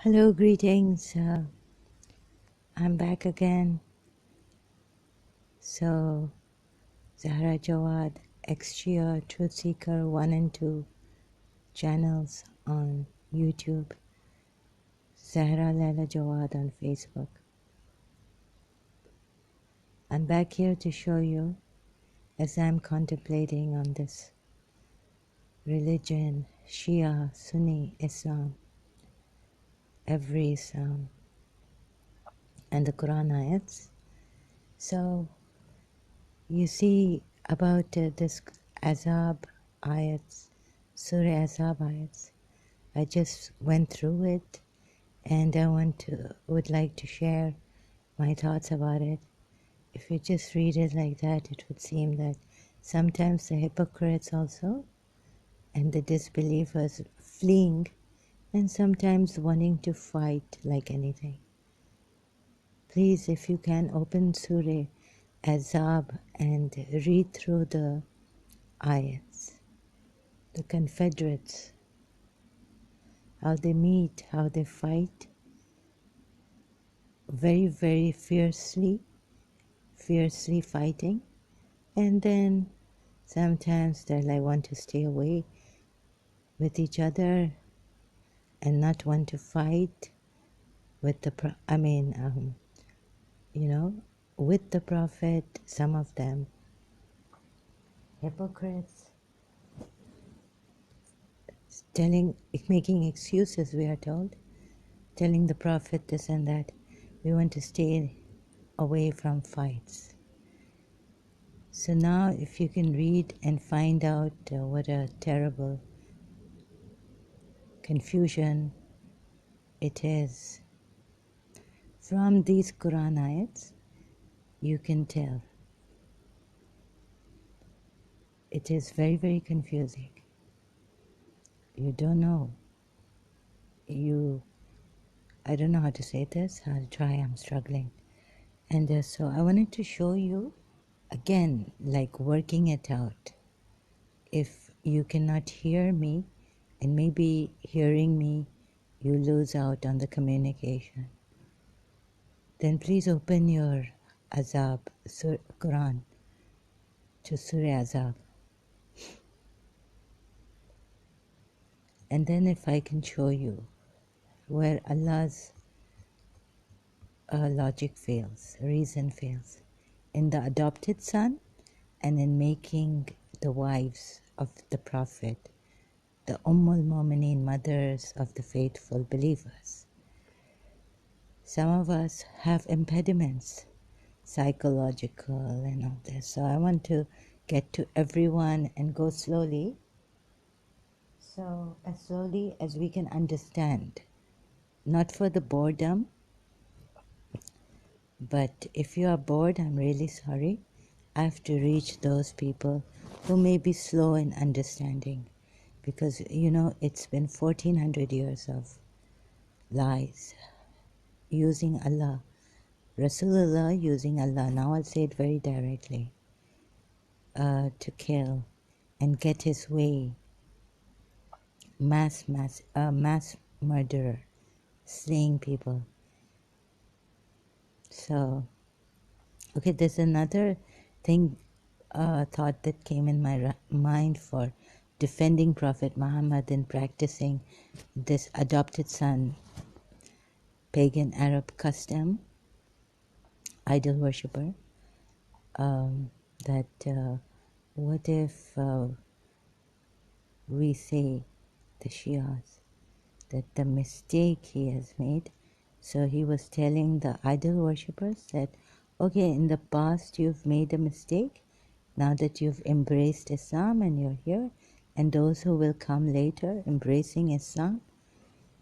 Hello, greetings. I'm back again. So, Zahra Jawad, Ex-Shia, Truth Seeker 1 and 2 channels on YouTube, Zahra Laila Jawad on Facebook. I'm back here to show you, as I'm contemplating on this religion, Shia, Sunni, Islam, every Islam, and the Quran ayats. So, you see about this Azab ayats, Surah Azab ayats. I just went through it, and I would like to share my thoughts about it. If you just read it like that, it would seem that sometimes the hypocrites also and the disbelievers fleeing, and sometimes wanting to fight like anything. Please, if you can, open Surah Azab and read through the ayats, the Confederates, how they meet, how they fight, very, very fiercely fighting, and then sometimes they like want to stay away with each other and not want to fight with the with the prophet. Some of them hypocrites, making excuses, we are told, telling the prophet this and that. We want to stay away from fights. So now if you can read and find out what a terrible confusion it is. From these Quran ayats, you can tell. It is very, very confusing. You don't know. I don't know how to say this. I'll try, I'm struggling. And so I wanted to show you, again, like working it out. If you cannot hear me, and maybe hearing me, you lose out on the communication, then please open your Azab, Quran, to Surah Azab. And then if I can show you where Allah's logic fails, reason fails, in the adopted son and in making the wives of the Prophet the Mu'mineen, mothers of the faithful believers. Some of us have impediments, psychological and all this. So I want to get to everyone and go slowly. So as slowly as we can understand, not for the boredom, but if you are bored, I'm really sorry. I have to reach those people who may be slow in understanding, because it's been 1400 years of lies, using Allah, Rasulullah using Allah, now I'll say it very directly, to kill and get his way, mass murderer, slaying people. So, okay, there's another thing, thought that came in my mind for defending Prophet Muhammad and practicing this adopted son, pagan Arab custom, idol worshipper, that what if we say, the Shias, that the mistake he has made. So he was telling the idol worshippers that, okay, in the past you've made a mistake, now that you've embraced Islam and you're here, and those who will come later embracing Islam,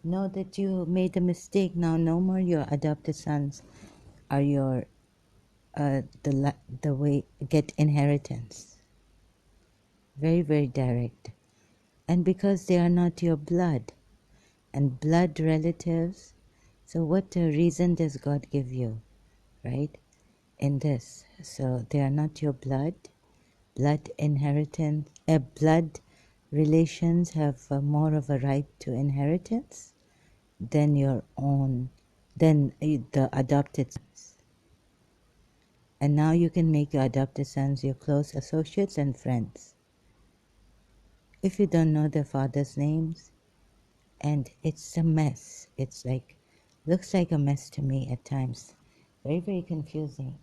know that you made a mistake. Now no more your adopted sons are your the way get inheritance. Very, very direct. And because they are not your blood and blood relatives, so what reason does God give you, right, in this? So they are not your blood inheritance, blood relations have more of a right to inheritance than your own, than the adopted sons. And now you can make your adopted sons your close associates and friends. If you don't know their father's names, and it's a mess. It's like, looks like a mess to me at times. Very, very confusing.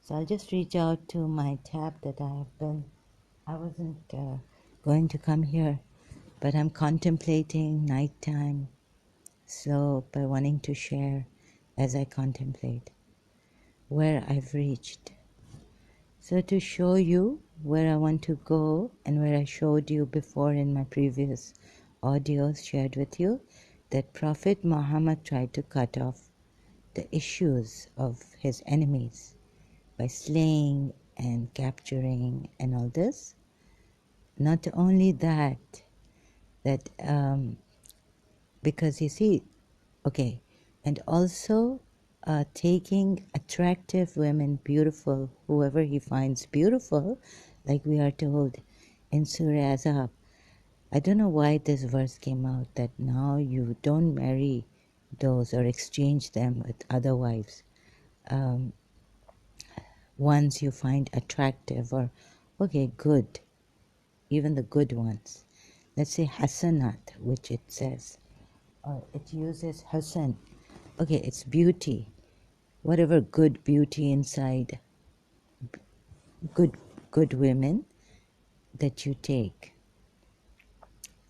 So I'll just reach out to my tab that I wasn't going to come here, but I'm contemplating nighttime. So by wanting to share as I contemplate where I've reached. So to show you where I want to go and where I showed you before in my previous audios shared with you, that Prophet Muhammad tried to cut off the issues of his enemies by slaying and capturing and all this. Not only that, because you see, okay, and also taking attractive women, beautiful, whoever he finds beautiful, like we are told in Surah Azab. I don't know why this verse came out that now you don't marry those or exchange them with other wives once you find attractive or, okay, good, even the good ones. Let's say hasanat, which it says, or it uses hasan. Okay, it's beauty, whatever good beauty inside, good good women that you take.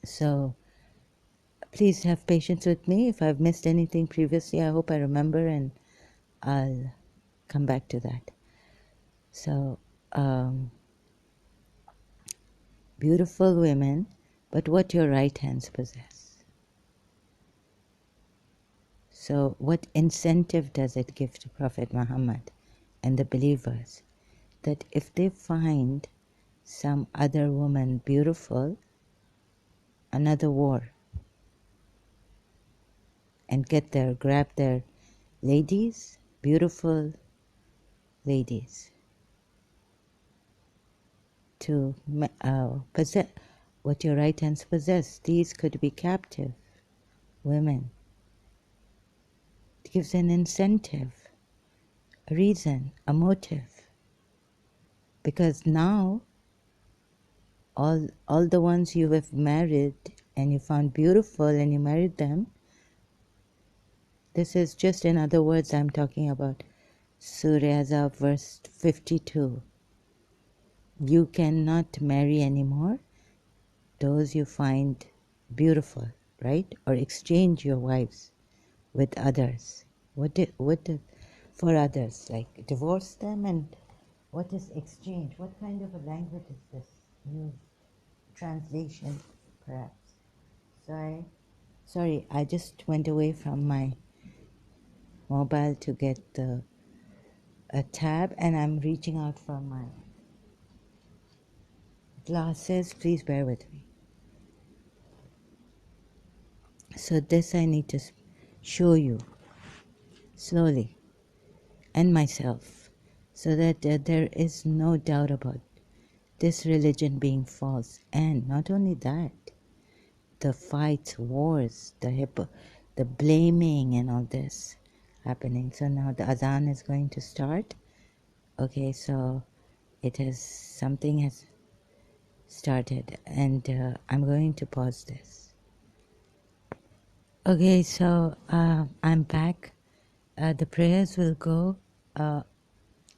So please have patience with me. If I've missed anything previously, I hope I remember and I'll come back to that. So beautiful women, but what your right hands possess. So what incentive does it give to Prophet Muhammad and the believers that if they find some other woman beautiful, another war, and grab their ladies, beautiful ladies, to possess what your right hands possess. These could be captive women. It gives an incentive, a reason, a motive. Because now, all the ones you have married and you found beautiful and you married them, this is just, in other words, I'm talking about Surah Azab verse 52. You cannot marry anymore those you find beautiful, right? Or exchange your wives with others. For others, like divorce them, and what is exchange? What kind of a language is this? Use translation, perhaps. Sorry, I just went away from my mobile to get a tab, and I'm reaching out for my glasses. Please bear with me. So this I need to show you slowly, and myself, so that there is no doubt about this religion being false. And not only that, the fights, wars, the blaming and all this happening. So now the azan is going to start. Okay, so something has started, and I'm going to pause this. Okay, so I'm back. The prayers will go,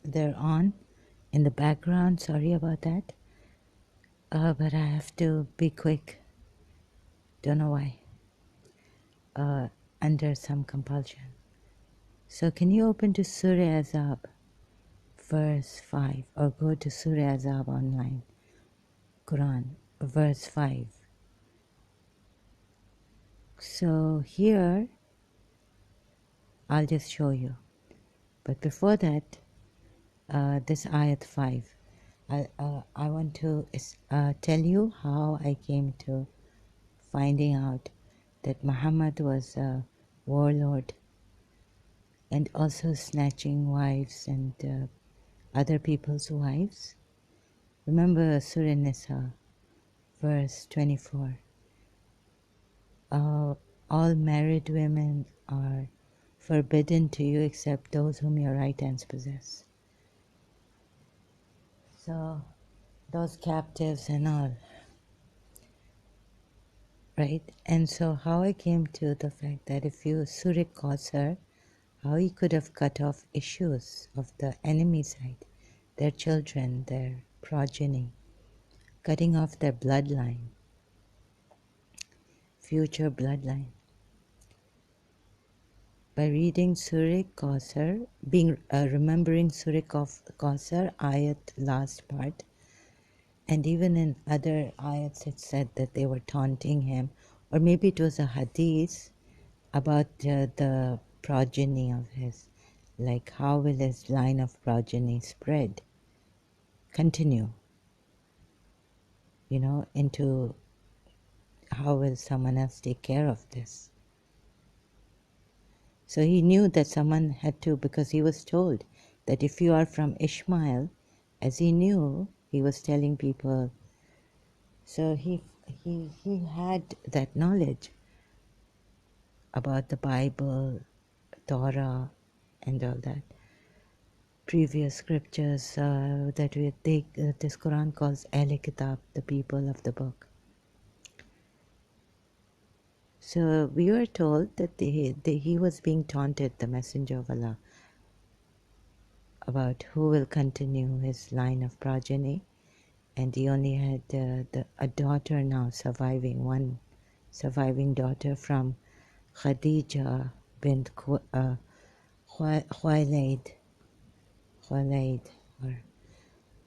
they're on in the background. Sorry about that. But I have to be quick. Don't know why. Under some compulsion. So can you open to Surah Azab, verse 5, or go to Surah Azab online, Quran, verse 5. So here, I'll just show you. But before that, this ayat 5. I want to tell you how I came to finding out that Muhammad was a warlord and also snatching wives and other people's wives. Remember Surah Nisa, verse 24. all married women are forbidden to you except those whom your right hands possess. So those captives and all, right? And so how I came to the fact that if you Surah Kausar, how he could have cut off issues of the enemy side, their children, their progeny, cutting off their bloodline, future bloodline. By reading Surah Kausar, remembering Surah Kausar, ayat last part, and even in other ayats it said that they were taunting him, or maybe it was a hadith about the progeny of his, like how will his line of progeny spread, continue, into how will someone else take care of this. So he knew that someone had to, because he was told that if you are from Ishmael, as he knew, he was telling people. So he had that knowledge about the Bible, Torah, and all that. Previous scriptures that this Quran calls Ahle Kitab, the people of the book. So we were told that he was being taunted, the Messenger of Allah, about who will continue his line of progeny, and he only had a daughter now surviving, one surviving daughter from Khadija bint Khuwaylid.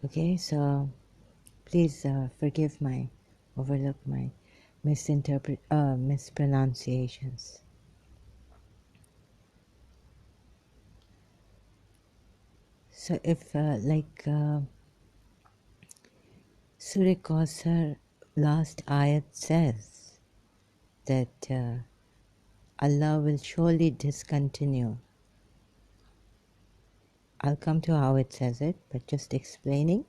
Okay, so please overlook my mispronunciations. So if Surah Kausar last ayat says that Allah will surely discontinue. I'll come to how it says it, but just explaining.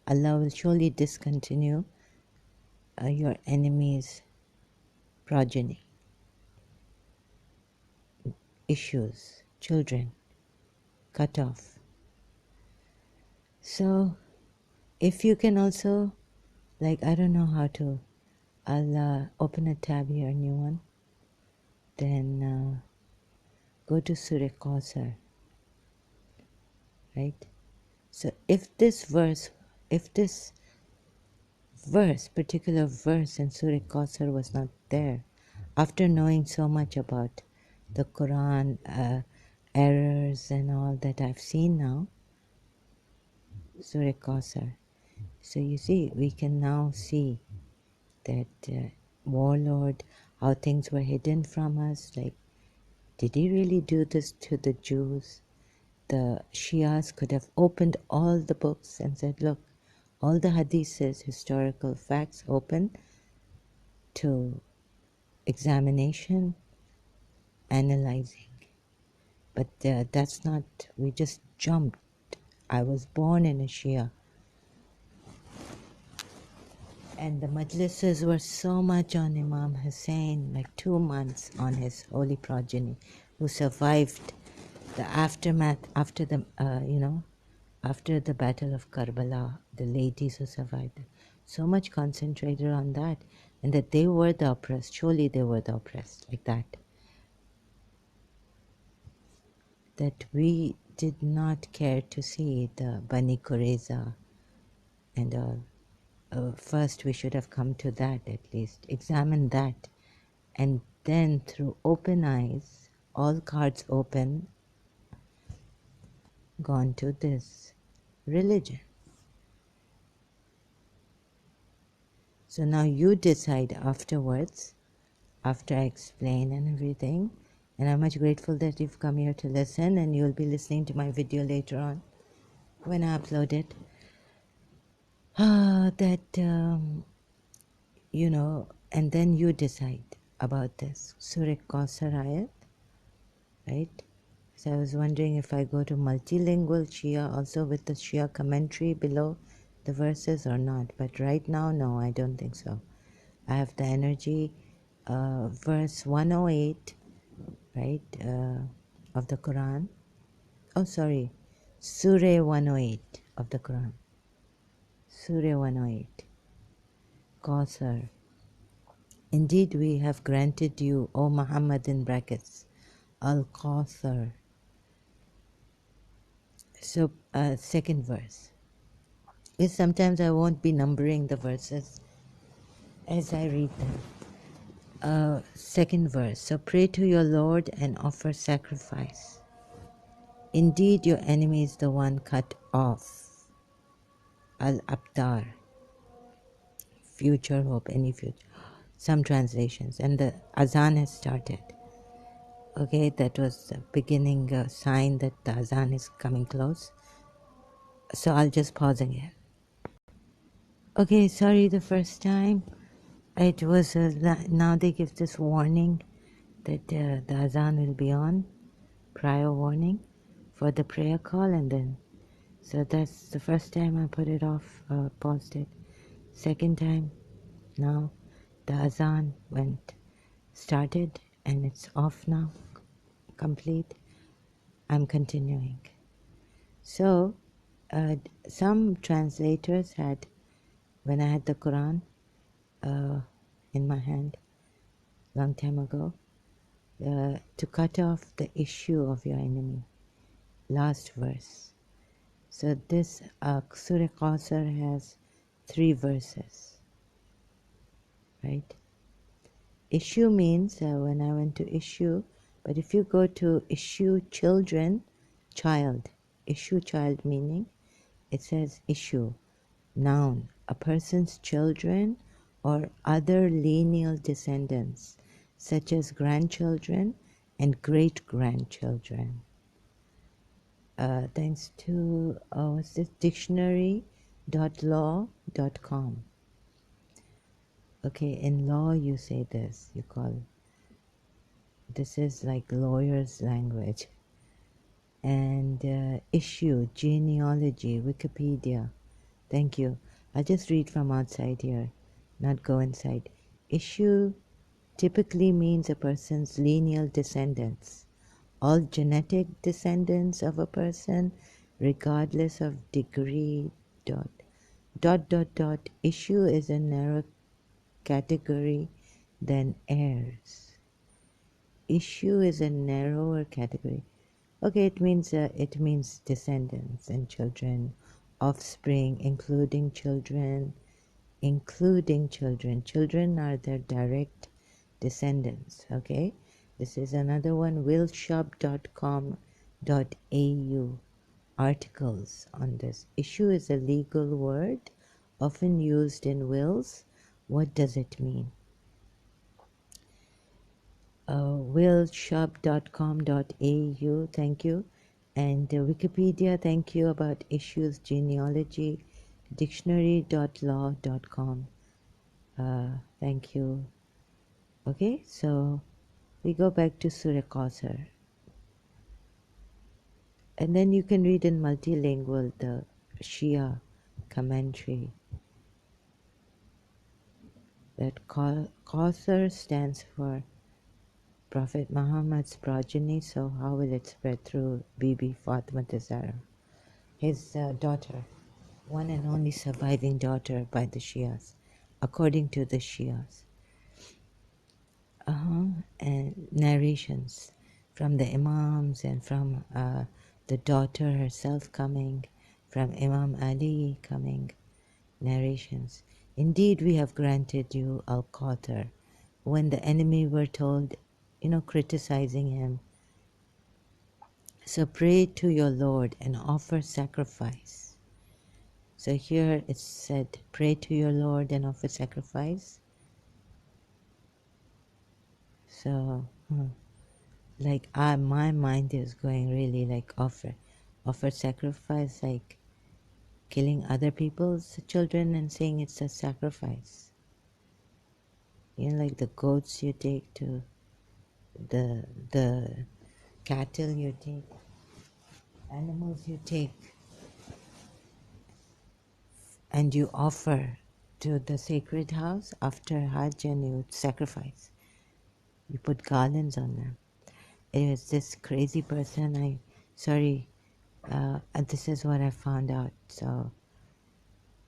Allah will surely discontinue your enemy's progeny, issues, children, cut off. So if you can also, I don't know how to, I'll open a tab here, a new one, then go to Surah Kausar, right? So if this particular verse in Surah Kausar was not there, after knowing so much about the Quran, errors and all that I've seen now, Surah Kausar. So you see, we can now see that warlord, how things were hidden from us. Like, did he really do this to the Jews? The Shias could have opened all the books and said, look, all the hadiths, historical facts, open to examination, analyzing. But that's not, we just jumped. I was born in a Shia. And the majlises were so much on Imam Hussein, like 2 months on his holy progeny, who survived the aftermath after the, after the Battle of Karbala, the ladies who survived. So much concentrated on that, and that they were the oppressed. Surely they were the oppressed, like that. That we did not care to see the Bani Qurayza and all. First we should have come to that, at least examine that, and then through open eyes, all cards open, gone to this religion. So now you decide afterwards, after I explain and everything, and I'm much grateful that you've come here to listen, and you'll be listening to my video later on when I upload it. And then you decide about this Surah Kausar ayat, right? So I was wondering if I go to multilingual Shia also with the Shia commentary below the verses or not. But right now, no, I don't think so. I have the energy. verse 108, right, of the Quran. Oh, sorry, Surah 108 of the Quran. Surah 108. Qasar. Indeed, we have granted you, O Muhammad in brackets, Al-Qasar. So, second verse. Because sometimes I won't be numbering the verses as I read them. Second verse. So pray to your Lord and offer sacrifice. Indeed, your enemy is the one cut off. Al-Abtar. Future hope, any future. Some translations. And the Azan has started. Okay, that was the beginning sign that the Azan is coming close. So I'll just pause again. Okay, sorry the first time. It was, now they give this warning that the Azan will be on, prior warning for the prayer call, and then, so that's the first time I put it off, paused it. Second time, now the Azan started and it's off now, complete. I'm continuing. So, some translators had, when I had the Quran in my hand long time ago, to cut off the issue of your enemy. Last verse. So this Surah Qasar has 3 verses, right? Issue means when I went to issue, but if you go to issue children, child, issue child meaning, it says issue, noun, a person's children or other lineal descendants, such as grandchildren and great-grandchildren. Thanks to what's this, dictionary.law.com. Okay, in law you say this, you call, this is like lawyer's language. And issue, genealogy, Wikipedia. Thank you. I'll just read from outside here, not go inside. Issue typically means a person's lineal descendants, all genetic descendants of a person, regardless of degree. Issue is a narrow category than heirs. Issue is a narrower category. Okay, it means descendants and children, offspring, including children. Children are their direct descendants. Okay, this is another one. willshop.com.au articles on this. Issue is a legal word often used in wills. What does it mean? willshop.com.au, thank you. And Wikipedia, thank you, about issues, genealogy, dictionary.law.com. Thank you. Okay, so we go back to Surah Qasar. And then you can read in multilingual the Shia commentary. That Qasar stands for Prophet Muhammad's progeny, so how will it spread through Bibi Fatima Zahra, his daughter, one and only surviving daughter by the Shias, according to the Shias. And narrations from the Imams and from the daughter herself coming, from Imam Ali coming, narrations. Indeed, we have granted you Al-Qatar. When the enemy were told, criticizing him, so pray to your Lord and offer sacrifice. So here it's said, pray to your Lord and offer sacrifice. So, like my mind is going really like offer sacrifice, like killing other people's children and saying it's a sacrifice. Like the goats you take to the cattle you take, animals you take, and you offer to the sacred house after Hajj and you sacrifice. You put garlands on them. It was this crazy person. This is what I found out. So,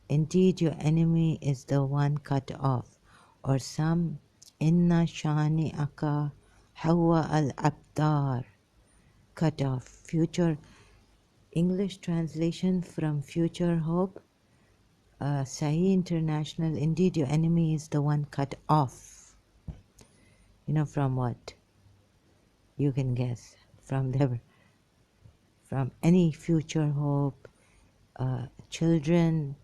indeed, your enemy is the one cut off. Or some, Inna Shani Aka Hawa al Abdar, cut off. Future English translation from Future Hope, Sahih International. Indeed, your enemy is the one cut off. You know from what? You can guess. From any Future Hope, children,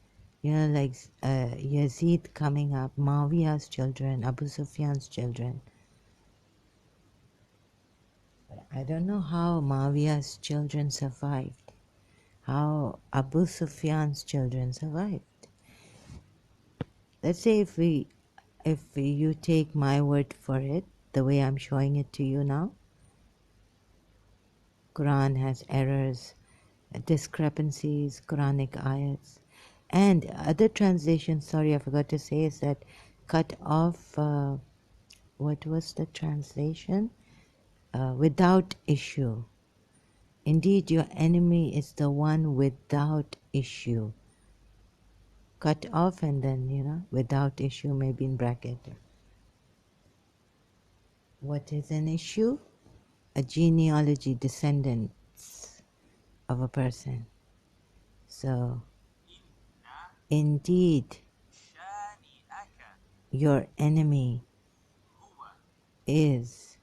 like Yazid coming up, Muawiyah's children, Abu Sufyan's children. I don't know how Muawiyah's children survived, how Abu Sufyan's children survived. Let's say if you take my word for it, the way I'm showing it to you now, Quran has errors, discrepancies, Quranic ayats. And other translations, sorry, I forgot to say, is that cut off, what was the translation? Without issue. Indeed, your enemy is the one without issue. Cut off and then, without issue, maybe in bracket. What is an issue? A genealogy, descendants of a person. So, indeed, your enemy is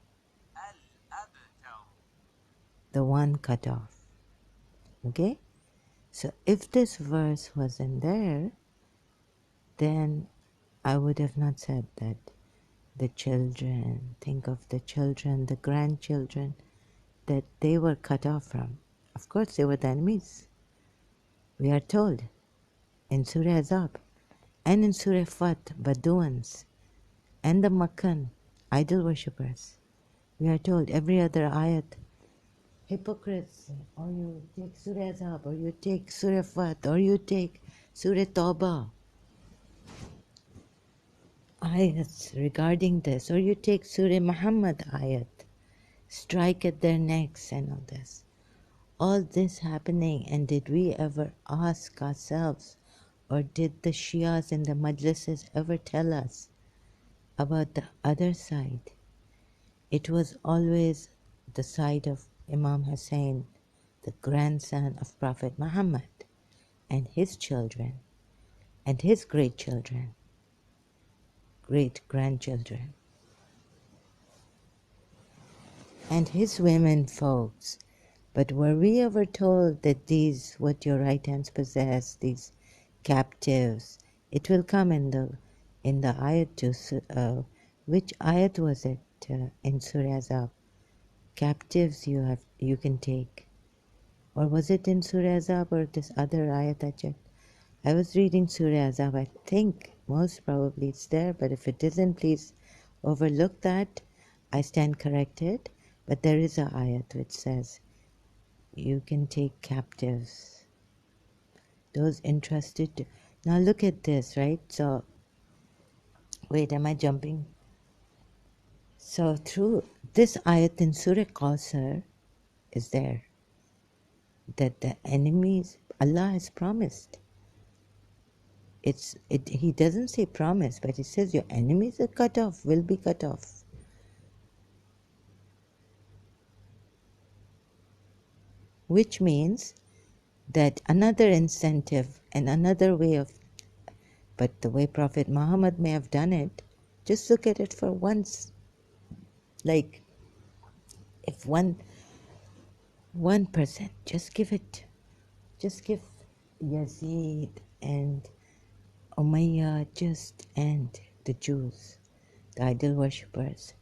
the one cut off. Okay? So if this verse wasn't there, then I would have not said that the children, think of the children, the grandchildren, that they were cut off from. Of course, they were the enemies. We are told in Surah Azab and in Surah Fat, Baduans, and the Makkan, idol worshippers. We are told every other ayat, hypocrites, or you take Surah Azab, or you take Surah Fat, or you take Surah Tawbah, ayats regarding this, or you take Surah Muhammad ayat, strike at their necks and all this. All this happening, and did we ever ask ourselves, or did the Shias in the majlises ever tell us about the other side? It was always the side of Imam Hussein, the grandson of Prophet Muhammad, and his children, and his great-children, great-grandchildren, and his women folks. But were we ever told that these, what your right hands possess, these captives, it will come in the ayat to, which ayat was it in Surah Azab? Captives you can take. Or was it in Surah Azab or this other ayat I checked? I was reading Surah Azab. I think most probably it's there, but if it isn't, please overlook that. I stand corrected. But there is a ayat which says you can take captives. Those entrusted to... Now look at this, right? So, wait, am I jumping? So through this ayat in Surah Qasr is there, that the enemies, Allah has promised. He doesn't say promise, but he says your enemies are cut off, will be cut off. Which means that another incentive and another way of, but the way Prophet Muhammad may have done it, just look at it for once. Like, if one person, just give Yazid and Umayyah and the Jews, the idol worshippers.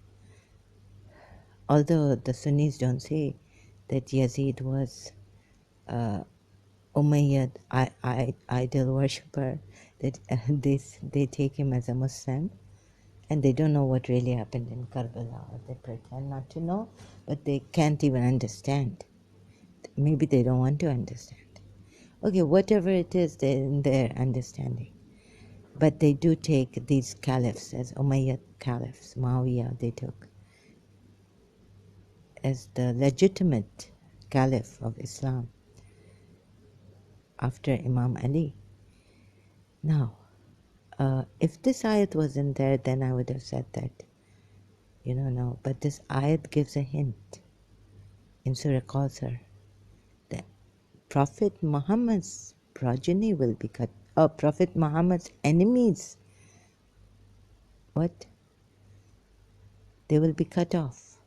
Although the Sunnis don't say that Yazid was Umayyad idol worshipper, that they take him as a Muslim, and they don't know what really happened in Karbala, or they pretend not to know, but they can't even understand. Maybe they don't want to understand. Okay, whatever it is, they're in their understanding. But they do take these caliphs as Umayyad caliphs, Muawiyah they took. as the legitimate caliph of Islam after Imam Ali. Now, if this ayat wasn't there, then I would have said that, no. But this ayat gives a hint in Surah Qasr that Prophet Muhammad's progeny will be cut. Prophet Muhammad's enemies, what? They will be cut off.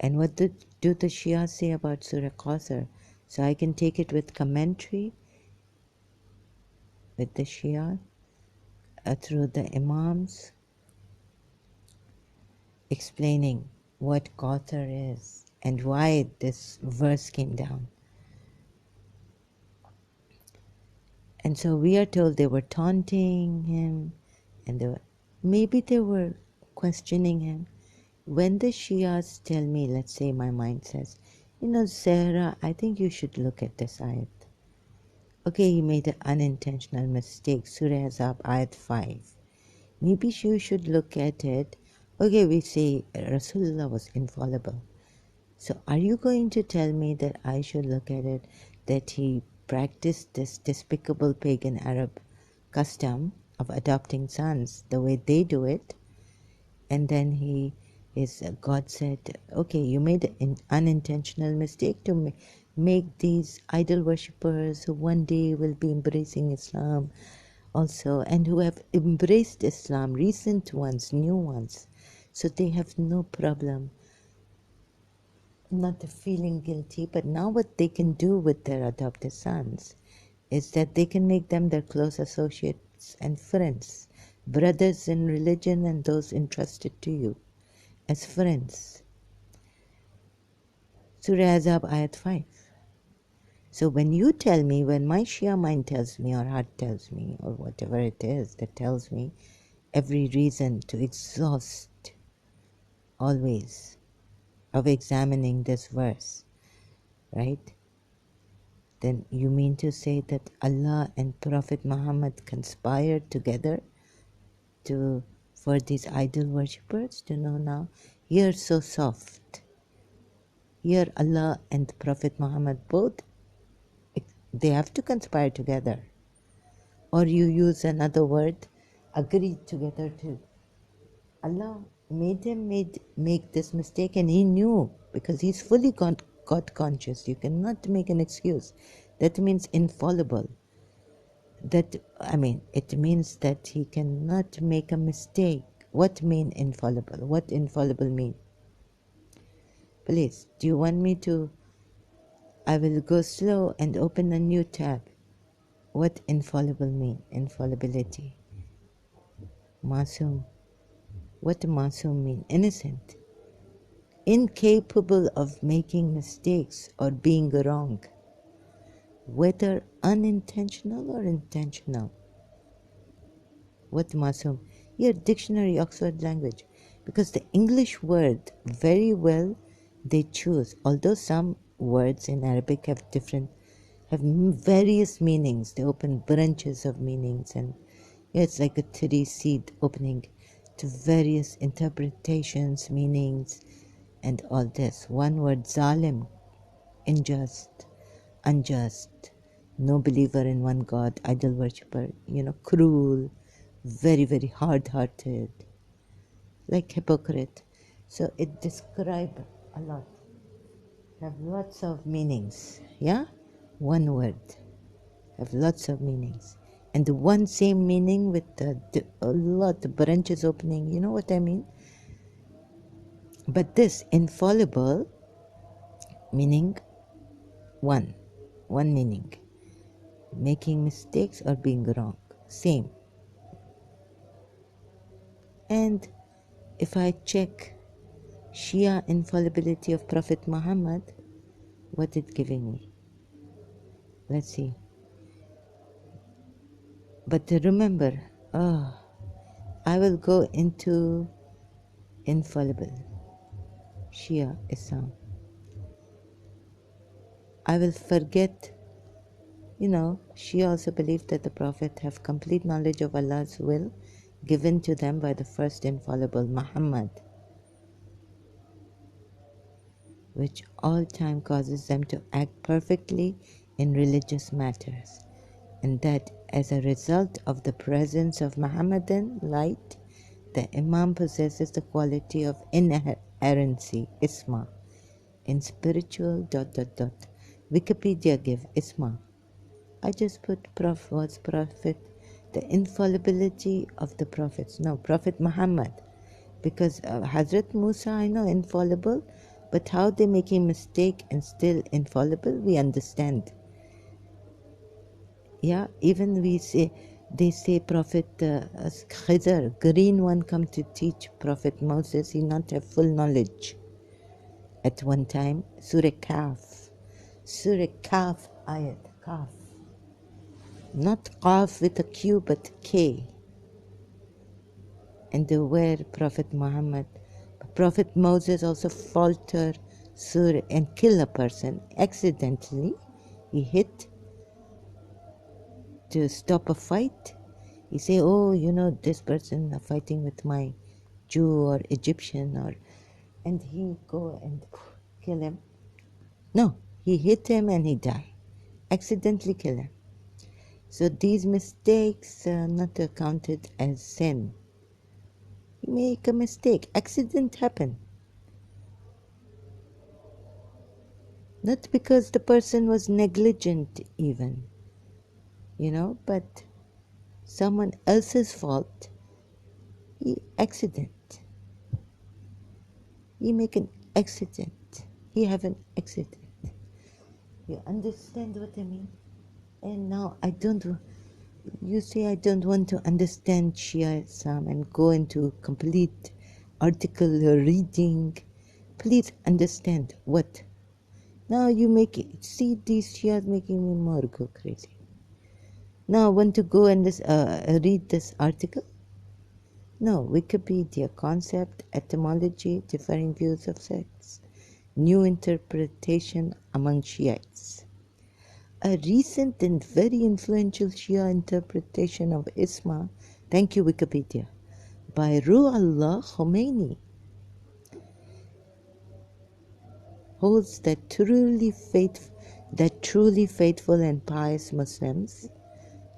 And what do the Shia say about Surah Qasr? So I can take it with commentary with the Shia through the Imams explaining what Qasr is and why this verse came down. And so we are told they were taunting him and maybe they were questioning him. When the Shias tell me, let's say my mind says, Sarah, I think you should look at this ayat. Okay, he made an unintentional mistake. Surah Azab, ayat 5. Maybe you should look at it. Okay, we say Rasulullah was infallible. So are you going to tell me that I should look at it, that he practiced this despicable pagan Arab custom of adopting sons the way they do it, and then God said, okay, you made an unintentional mistake to make these idol worshippers who one day will be embracing Islam also, and who have embraced Islam, recent ones, new ones, so they have no problem not feeling guilty. But now what they can do with their adopted sons is that they can make them their close associates and friends, brothers in religion and those entrusted to you as friends. Surah Azab, ayat 5. So when you tell me, when my Shia mind tells me or heart tells me or whatever it is that tells me every reason to exhaust always of examining this verse, right? Then you mean to say that Allah and Prophet Muhammad conspired together for these idol worshippers to know now? You're so soft. Here Allah and Prophet Muhammad both, they have to conspire together. Or you use another word, agreed together too. Allah made him make this mistake, and he knew, because he's fully God conscious. You cannot make an excuse. That means infallible. It means that he cannot make a mistake. What mean infallible? What infallible mean? Please, do you want me to? I will go slow and open a new tab. What infallible mean? Infallibility. Masoom. What masoom mean? Innocent. Incapable of making mistakes or being wrong, whether unintentional or intentional. What masoom? Here, dictionary, Oxford language. Because the English word, very well, they choose. Although some words in Arabic have various meanings. They open branches of meanings, and it's like a tree seed opening to various interpretations, meanings, and all this. One word, zalim, unjust, no believer in one God, idol worshipper, cruel, very, very hard-hearted, like hypocrite. So it describes a lot, have lots of meanings, yeah? One word, have lots of meanings. And the one same meaning with a lot of branches opening, you know what I mean? But this infallible meaning one meaning, making mistakes or being wrong, same. And if I check Shia infallibility of Prophet Muhammad, what it giving me? Let's see. But remember, I will go into infallible Shia Islam. I will forget, she also believed that the Prophet have complete knowledge of Allah's will given to them by the first infallible Muhammad. which all time causes them to act perfectly in religious matters, and that as a result of the presence of Muhammadan light, the Imam possesses the quality of inerrancy, isma, in spiritual ... Wikipedia give isma. I just put was prophet, the infallibility of the prophets. No, Prophet Muhammad. Because Hazrat Musa, I know, infallible, but how they making mistake and still infallible, we understand. Yeah, even they say Prophet Khidr, green one, come to teach Prophet Moses, he not have full knowledge. At one time, Surah Kaf, ayat, Kaf. Not Qaf with a Q, but K. And where Prophet Muhammad, Prophet Moses also falter surah and kill a person accidentally. He hit to stop a fight. He say, oh, this person are fighting with my Jew or Egyptian, and he go and kill him. No, he hit him and he die. Accidentally kill him. So these mistakes are not accounted as sin. You make a mistake. Accident happen. Not because the person was negligent even, but someone else's fault. Accident. He make an accident. He have an accident. You understand what I mean? And now you say I don't want to understand Shia Islam and go into complete article reading. Please understand what. Now you make it. See, these Shias making me more go crazy. Now I want to go and read this article. No, Wikipedia, concept, etymology, differing views of sex, new interpretation among Shiites. A recent and very influential Shia interpretation of Isma, thank you Wikipedia, by Ruhollah Khomeini, holds that truly faithful and pious Muslims,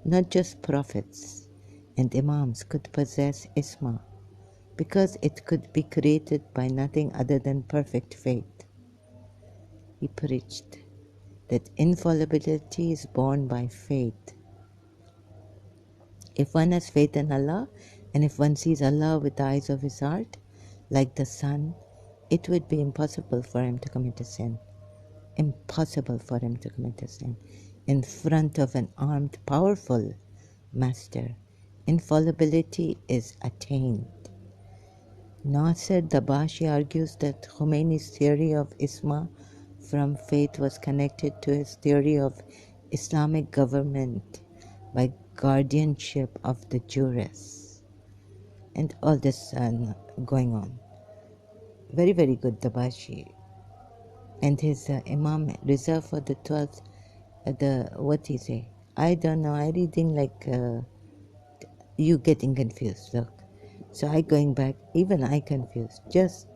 not just prophets and imams, could possess Isma, because it could be created by nothing other than perfect faith. He preached that infallibility is born by faith. If one has faith in Allah, and if one sees Allah with the eyes of his heart, like the sun, it would be impossible for him to commit a sin. Impossible for him to commit a sin. In front of an armed, powerful master, infallibility is attained. Nasser Dabashi argues that Khomeini's theory of Isma from faith was connected to his theory of Islamic government by guardianship of the jurors. And all this going on. Very, very good, Dabashi. And his Imam reserved for the 12th, what he say? I don't know, I reading like you getting confused, look. So I going back, even I confused. Just,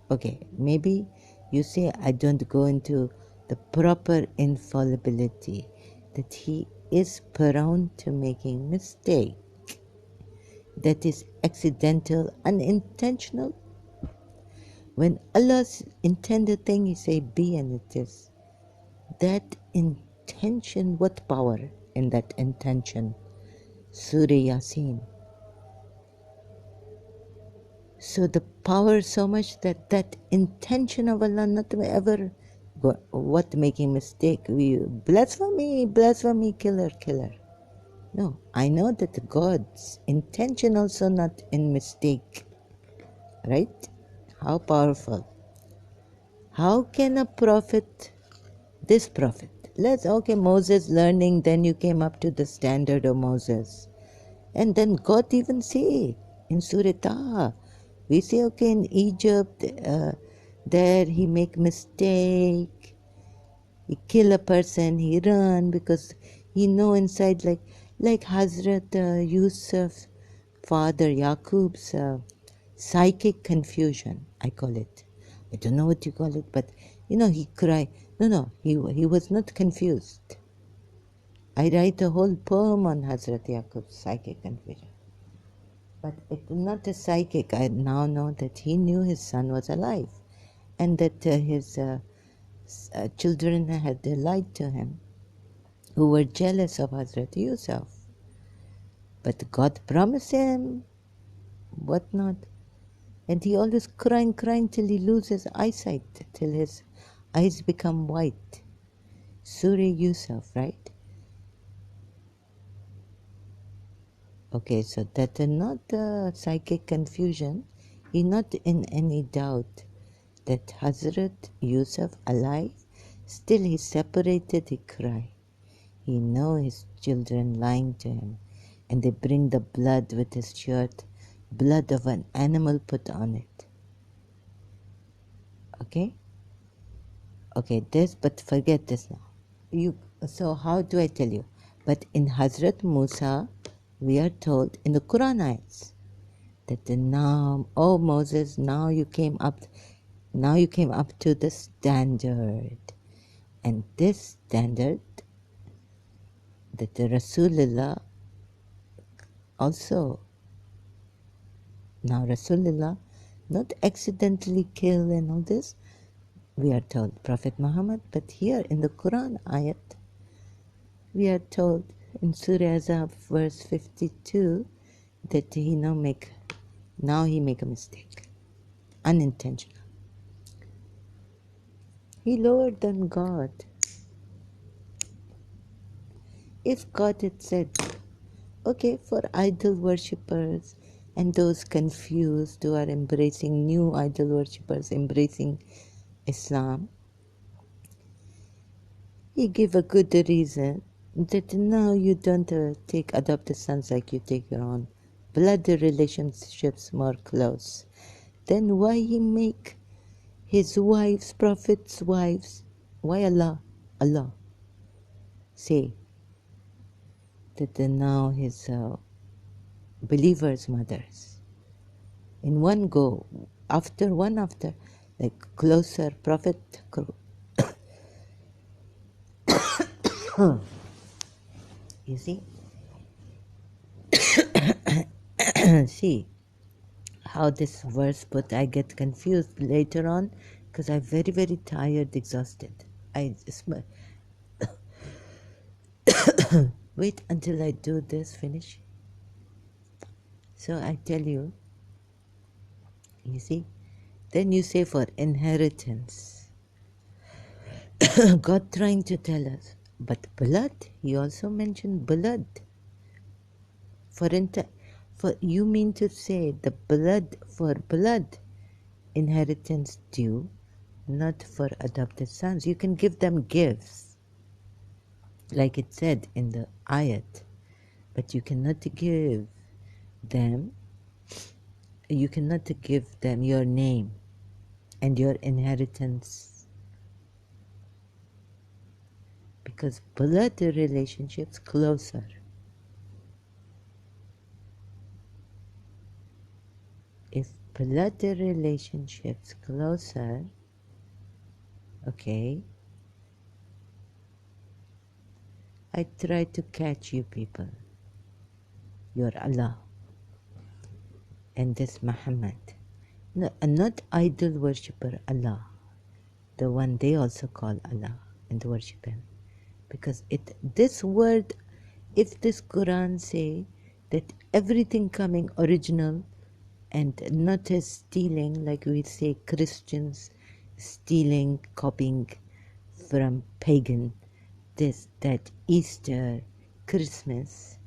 okay, maybe you say I don't go into the proper infallibility, that he is prone to making mistake. That is accidental, unintentional. When Allah's intended thing, he say be and it is. That intention, what power in that intention? Surah Yasin. So the power so much that intention of Allah not to ever what making mistake. We blasphemy, killer. No, I know that God's intention also not in mistake. Right? How powerful. How can a prophet, this prophet, Moses learning, then you came up to the standard of Moses. And then God even say in Surah Taha, we say, in Egypt, there he make mistake, he kill a person, he run, because he know inside, like Hazrat Yusuf's father, Yaqub's psychic confusion, I call it. I don't know what you call it, but he cried. No, he was not confused. I write a whole poem on Hazrat Yaqub's psychic confusion. But it's not a psychic. I now know that he knew his son was alive and that his children had lied to him, who were jealous of Hazrat Yusuf. But God promised him what not. And he always crying till he loses eyesight, till his eyes become white. Surah Yusuf, right? Okay, so that is not psychic confusion. He's not in any doubt that Hazrat Yusuf alive, still he separated, he cry. He know his children lying to him, and they bring the blood with his shirt, blood of an animal put on it. Okay? Okay, but forget this now. So how do I tell you? But in Hazrat Musa, we are told in the Quran ayats that now, oh Moses, now you came up to the standard. And this standard that the Rasulullah also, now Rasulullah not accidentally kill and all this, we are told Prophet Muhammad, but here in the Quran ayat, we are told in Surah Azab verse 52 that he make a mistake, unintentional. He lower than God. If God had said, okay, for idol worshippers and those confused who are embracing new idol worshippers, embracing Islam, he gave a good reason that now you don't take adopted sons like you take your own. Blood relationships more close. Then why he make his wives, prophets' wives? Why Allah say that now his believers' mothers in one go, after like closer prophet. You see? See how this verse, but I get confused later on because I'm very, very tired, exhausted. Wait until I do this, finish. So I tell you, you see, then you say for inheritance. God trying to tell us, but blood, he also mentioned blood. For you mean to say the blood for blood inheritance due, not for adopted sons. You can give them gifts, like it said in the ayat, but you cannot give them your name and your inheritance, because blood relationships closer. If blood relationships closer, okay, I try to catch you people. You're Allah and this Muhammad. No, not idol worshipper, Allah. The one they also call Allah and worship him. Because this word, if this Quran say that everything coming original and not as stealing, like we say Christians stealing, copying from pagan, this, that, Easter, Christmas,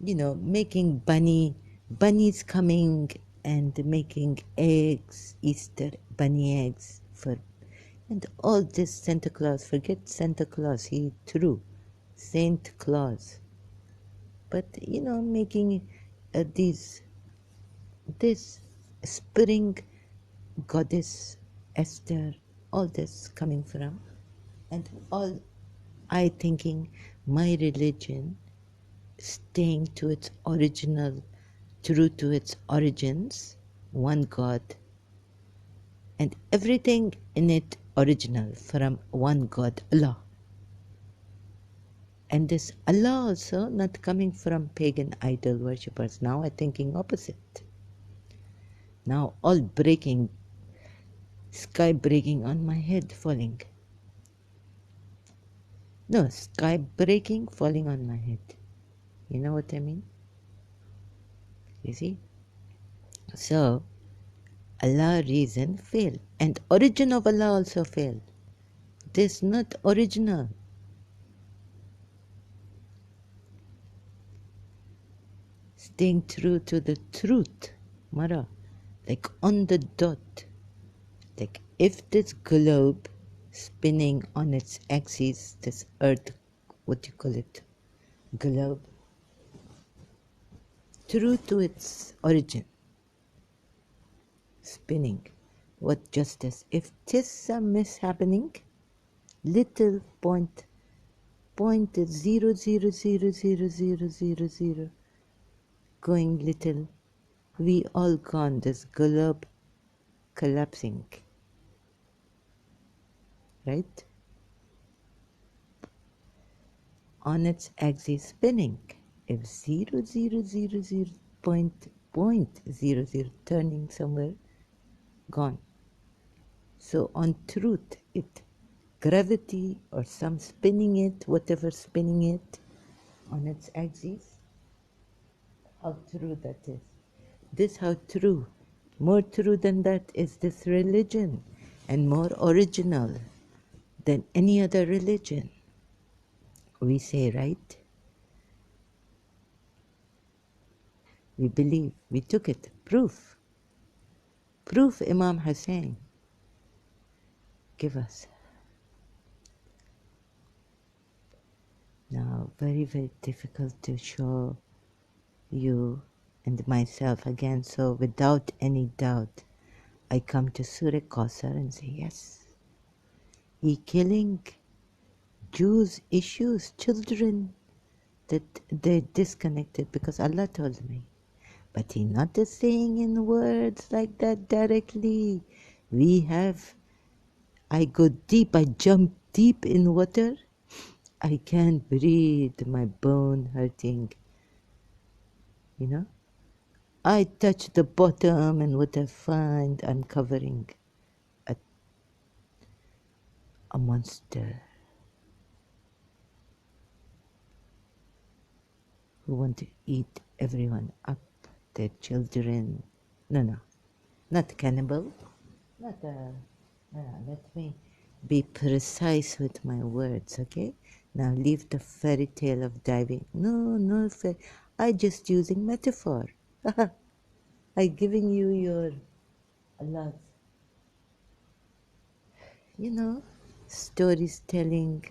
making bunnies coming and making eggs, Easter bunny eggs and all this Santa Claus. Forget Santa Claus, he true, Saint Claus. But making this spring goddess Esther, all this coming from, and all I thinking my religion staying to its original, true to its origins, one God, and everything in it original from one God, Allah. And this Allah also not coming from pagan idol worshippers. Now I'm thinking opposite. Now all breaking, sky breaking on my head, falling. No, sky breaking, falling on my head. You know what I mean? You see? So, Allah reason fail. And origin of Allah also fail. This not original. Staying true to the truth. Mara. Like on the dot. Like if this globe spinning on its axis, this earth, what do you call it? Globe. True to its origin. Spinning. What justice? If 'tis some mishappening, little point 0.0000000 going little, we all gone, this globe collapsing, right? On its axis spinning. If 0.00 turning somewhere, gone. So on truth, it gravity or some spinning it, whatever spinning it on its axis, how true that is. This how true. More true than that is this religion, and more original than any other religion. We say, right? We believe. We took it. Proof. Proof Imam Hussein. Give us. Now, very, very difficult to show you and myself again. So without any doubt, I come to Surah Kausar and say, yes. He killing Jews, issues, children, that they're disconnected because Allah told me. But he not just saying in words like that directly. I go deep, I jump deep in water. I can't breathe, my bone hurting. You know? I touch the bottom and what I find, I'm covering a monster who want to eat everyone up, their children. No, not cannibal. Not let me be precise with my words, okay? Now leave the fairy tale of diving. No, I just using metaphor. I giving you your Allah's, stories telling,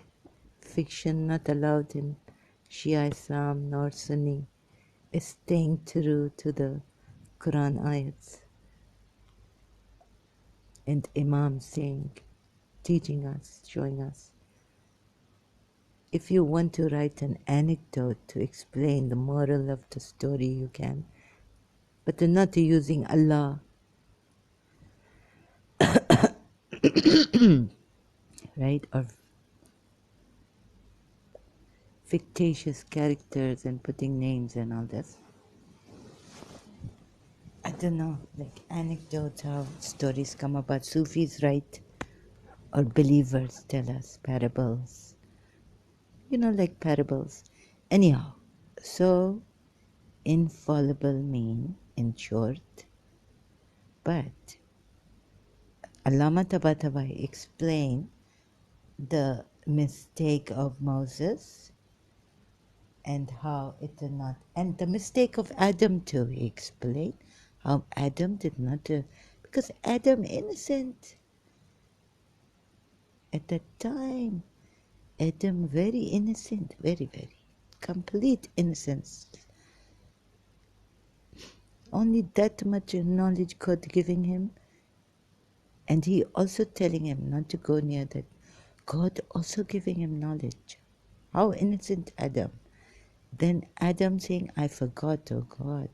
fiction not allowed in Shia Islam nor Sunni, is staying true to the Quran ayats. And Imam saying, teaching us, showing us. If you want to write an anecdote to explain the moral of the story, you can, but not using Allah, right? Or fictitious characters and putting names and all this. I don't know, like anecdotes, how stories come about. Sufis write, or believers tell us parables. Like parables. Anyhow, so infallible mean, in short, but Allama Tabatabai explained the mistake of Moses and how it did not, and the mistake of Adam too. He explained how Adam did not do, because Adam innocent at that time. Adam very innocent, very, very complete innocence. Only that much knowledge God giving him, and he also telling him not to go near that. God also giving him knowledge. How innocent Adam. Then Adam saying, I forgot, oh God,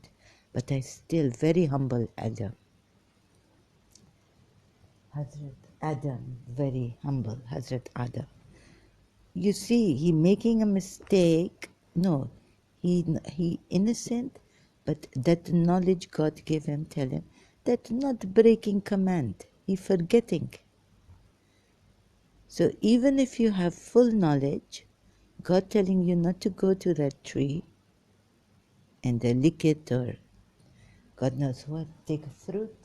but I still very humble Adam. Hazrat Adam, very humble, Hazrat Adam. You see, he making a mistake. No, he innocent, but that knowledge God gave him, tell him, that not breaking command, he forgetting. So even if you have full knowledge, God telling you not to go to that tree and lick it or God knows what, take a fruit.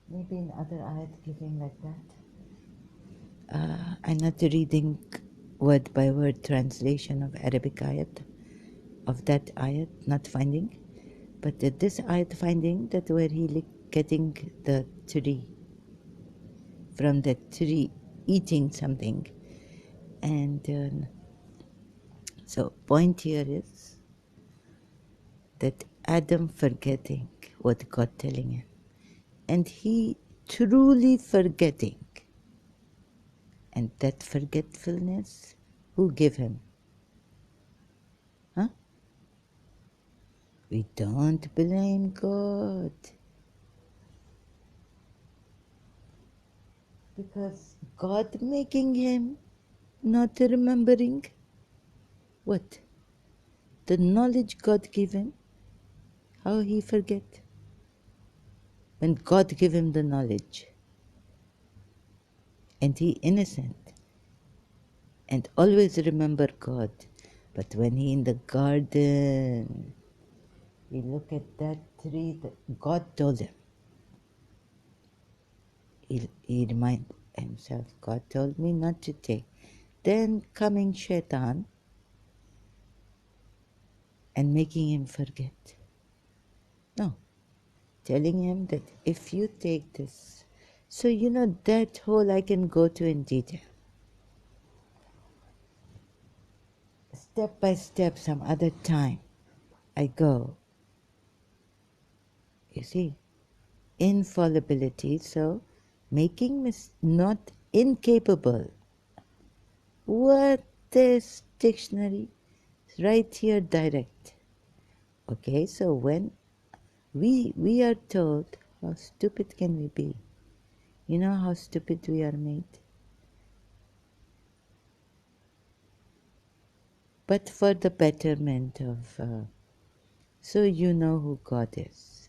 Maybe in other ayat giving like that. I'm not reading word by word translation of Arabic ayat, of that ayat, not finding. But this ayat finding that where he getting the tree, from the tree, eating something. And so point here is that Adam forgetting what God telling him. And he truly forgetting. And that forgetfulness, who gave him? Huh? We don't blame God. Because God making him not remembering what? The knowledge God gave him, how he forget? When God gave him the knowledge. And he innocent. And always remember God. But when he in the garden, he look at that tree that God told him. He remind himself, God told me not to take. Then coming Shaitan and making him forget. No, telling him that if you take this, so you know that whole I can go to in detail. Step by step, some other time, I go. You see, infallibility, so making not incapable. What is dictionary? Right here, direct. Okay, so when we are told, how stupid can we be? You know how stupid we are made? But for the betterment of, so you know who God is.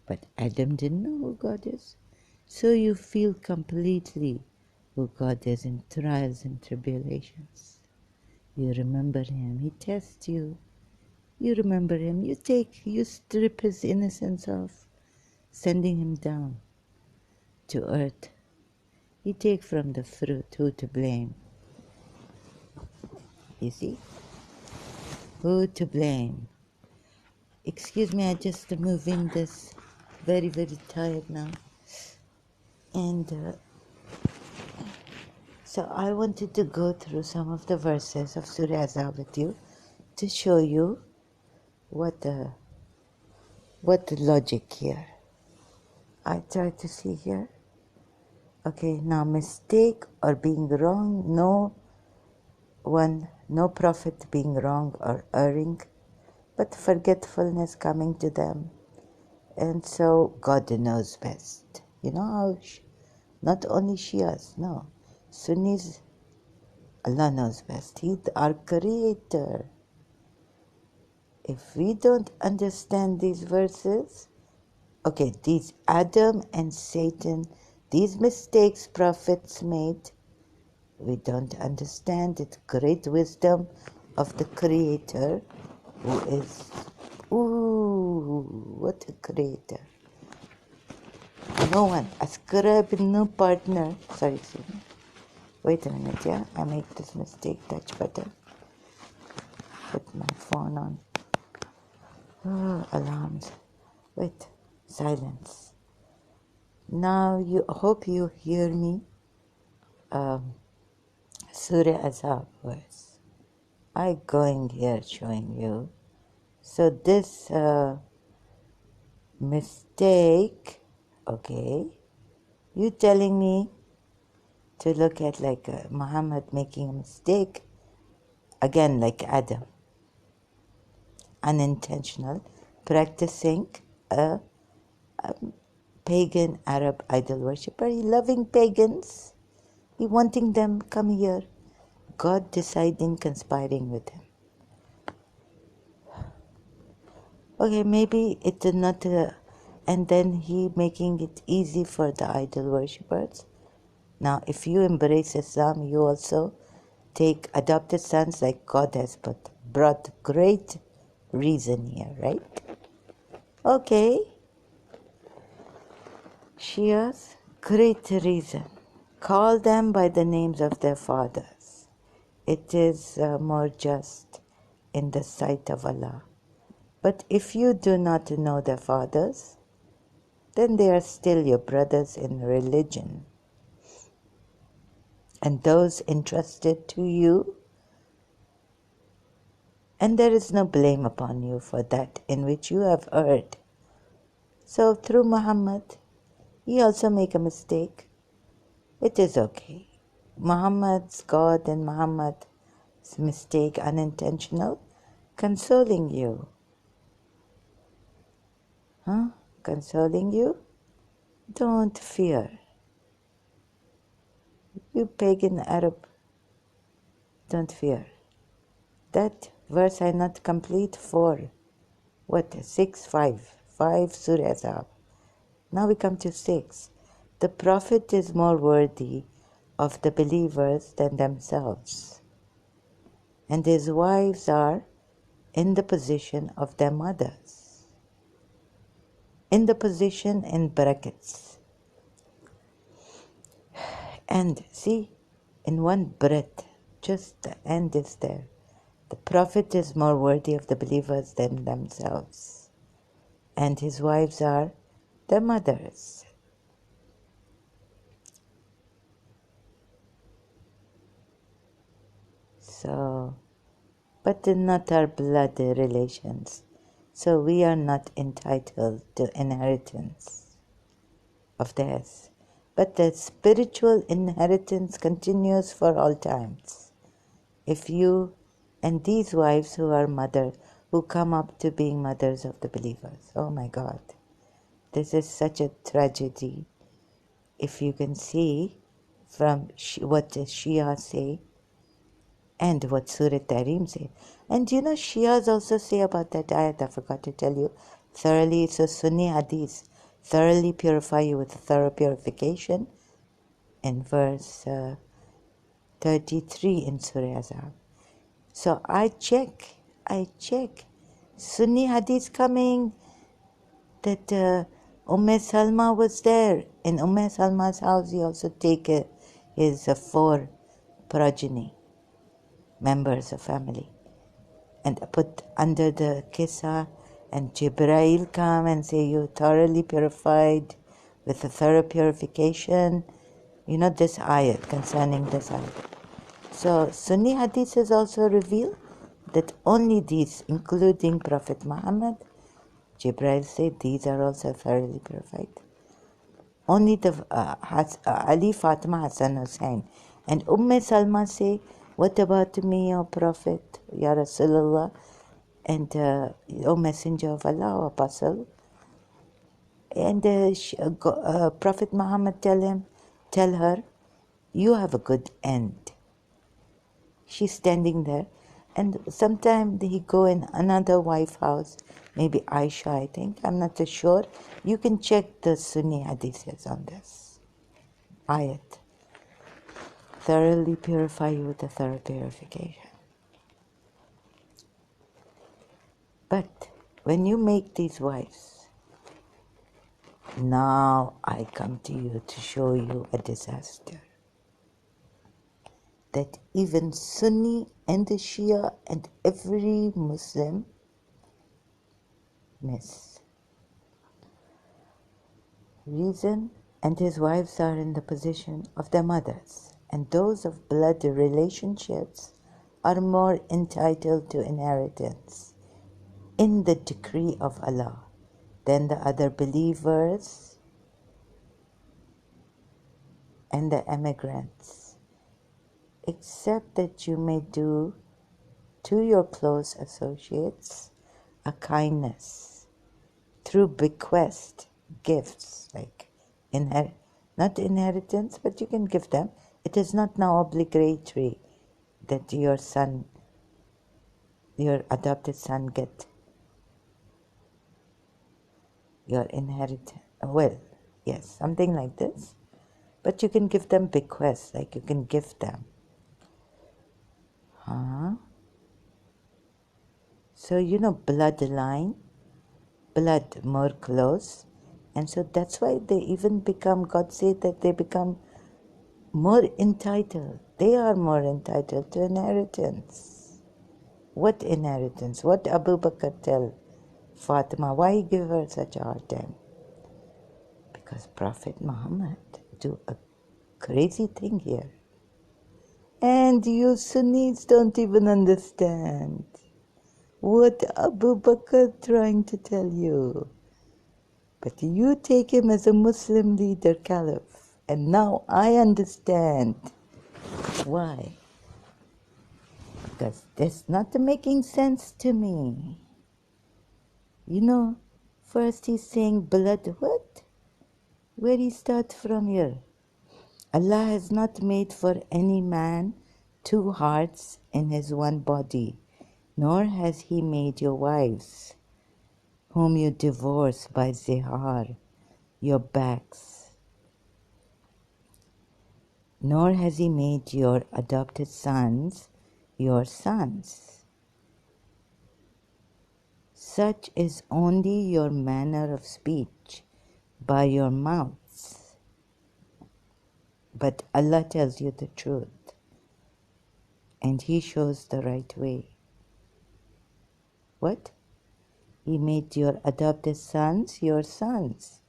But Adam didn't know who God is. So you feel completely who God is in trials and tribulations. You remember him, he tests you. You remember him, you strip his innocence off, sending him down to earth. You take from the fruit, who to blame? You see? Who to blame? Excuse me, I just moving this. Very, very tired now. And so I wanted to go through some of the verses of Surah Azab with you to show you what the logic here. I try to see here. Okay, now mistake or being wrong, no prophet being wrong or erring, but forgetfulness coming to them. And so God knows best. You know how not only Shias, no, Sunnis, Allah knows best. He's our creator. If we don't understand these verses, okay, these Adam and Satan, these mistakes prophets made, we don't understand it. Great wisdom of the Creator, who is, ooh, what a Creator. No one, ascribe no partner. Sorry, excuse me. Wait a minute, yeah? I make this mistake, touch button. Put my phone on. Oh, alarms. Wait, silence. Now, hope you hear me. Surah Azab verse. I going here showing you. So this mistake, okay, you telling me to look at like Muhammad making a mistake, again like Adam, unintentional, practicing a pagan Arab idol worshipper. He loving pagans. He wanting them come here. God deciding conspiring with him. Okay, maybe it did not, and then he making it easy for the idol worshippers. Now, if you embrace Islam, you also take adopted sons like God has brought great reason here, right? Okay. Shia's great reason. Call them by the names of their fathers. It is more just in the sight of Allah. But if you do not know their fathers, then they are still your brothers in religion. And those entrusted to you, and there is no blame upon you for that in which you have erred. So through Muhammad, he also make a mistake. It is okay. Muhammad's God and Muhammad's mistake, unintentional, consoling you. Huh? Consoling you? Don't fear. You pagan Arab, don't fear. That verse I not complete 4. What? 6, 5. 5 Surah Azab. Now we come to 6. The Prophet is more worthy of the believers than themselves, and his wives are in the position of their mothers. In the position in brackets. And see, in one breath, just the end is there. The Prophet is more worthy of the believers than themselves, and his wives are their mothers. So, but they're not our blood relations, so we are not entitled to inheritance of theirs. But the spiritual inheritance continues for all times. If you and these wives who are mothers, who come up to being mothers of the believers, oh my God, this is such a tragedy. If you can see from what the Shia say and what Surah Tahrim say. And you know, Shias also say about that ayat, I forgot to tell you, thoroughly, it's a Sunni hadith, thoroughly purify you with thorough purification, in verse 33 in Surah Azab. So I check, Sunni hadith coming, that Salma was there. In Salma's house, he also take his 4 progeny, members of family, and put under the kisa, and Jibrail come and say, you thoroughly purified with a thorough purification. You know this ayat, concerning this ayat. So Sunni hadith is also revealed that only these, including Prophet Muhammad, Jibrail said these are also thoroughly purified. Only the Ali, Fatima, Hassan, Hussein. And Salma say, what about me, O Prophet, Ya Rasulullah, and O Messenger of Allah, O Apostle? And Prophet Muhammad tell her, you have a good end. She's standing there. And sometime he go in another wife house, maybe Aisha, I think, I'm not too sure. You can check the Sunni hadiths on this ayat. Thoroughly purify you with a thorough purification. But when you make these wives, now I come to you to show you a disaster. That even Sunni and the Shia and every Muslim miss. Reason, and his wives are in the position of their mothers, and those of blood relationships are more entitled to inheritance in the decree of Allah than the other believers and the emigrants, except that you may do to your close associates a kindness through bequest gifts, like not inheritance, but you can give them. It is not now obligatory that your adopted son, get your inheritance. Well, yes, something like this. But you can give them bequests, like you can give them. So, bloodline, blood more close. And so that's why they even become, God said that they become more entitled. They are more entitled to inheritance. What inheritance? What Abu Bakr tell Fatima? Why he give her such a hard time? Because Prophet Muhammad do a crazy thing here. And you Sunnis don't even understand what Abu Bakr trying to tell you. But you take him as a Muslim leader, Caliph. And now I understand why. Because that's not making sense to me. First he's saying blood, what? Where he start from here? Allah has not made for any man two hearts in his one body, nor has he made your wives, whom you divorce by zihar, your backs. Nor has he made your adopted sons your sons. Such is only your manner of speech by your mouths. But Allah tells you the truth, and He shows the right way. What? He made your adopted sons your sons.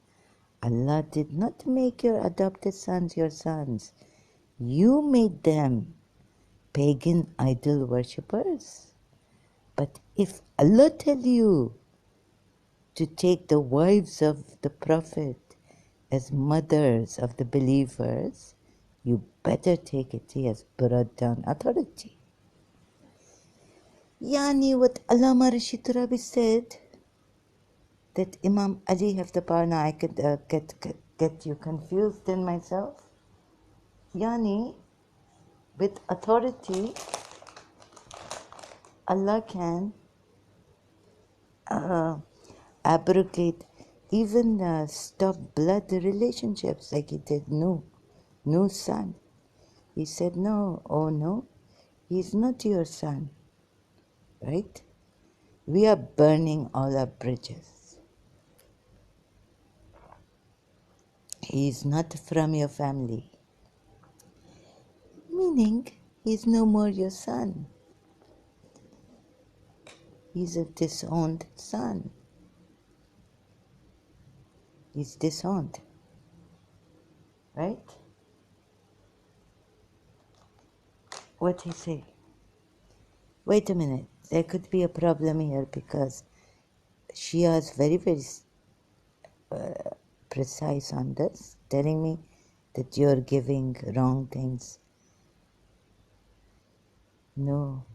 Allah did not make your adopted sons your sons. You made them pagan idol worshippers. But if Allah tell you to take the wives of the Prophet as mothers of the believers, you better take it. He has brought down authority. Yani what Allama Rashid Rabi said, that Imam Ali have the power. Now I could get you confused in myself. Yani, with authority, Allah can abrogate, even stop blood relationships, like He did Nuh's son. He said, no, oh no, he's not your son, right? We are burning all our bridges. He is not from your family. Meaning, he's no more your son. He's a disowned son. He's disowned, right? What he say? Wait a minute. There could be a problem here because Shia is very, very precise on this, telling me that you're giving wrong things. No,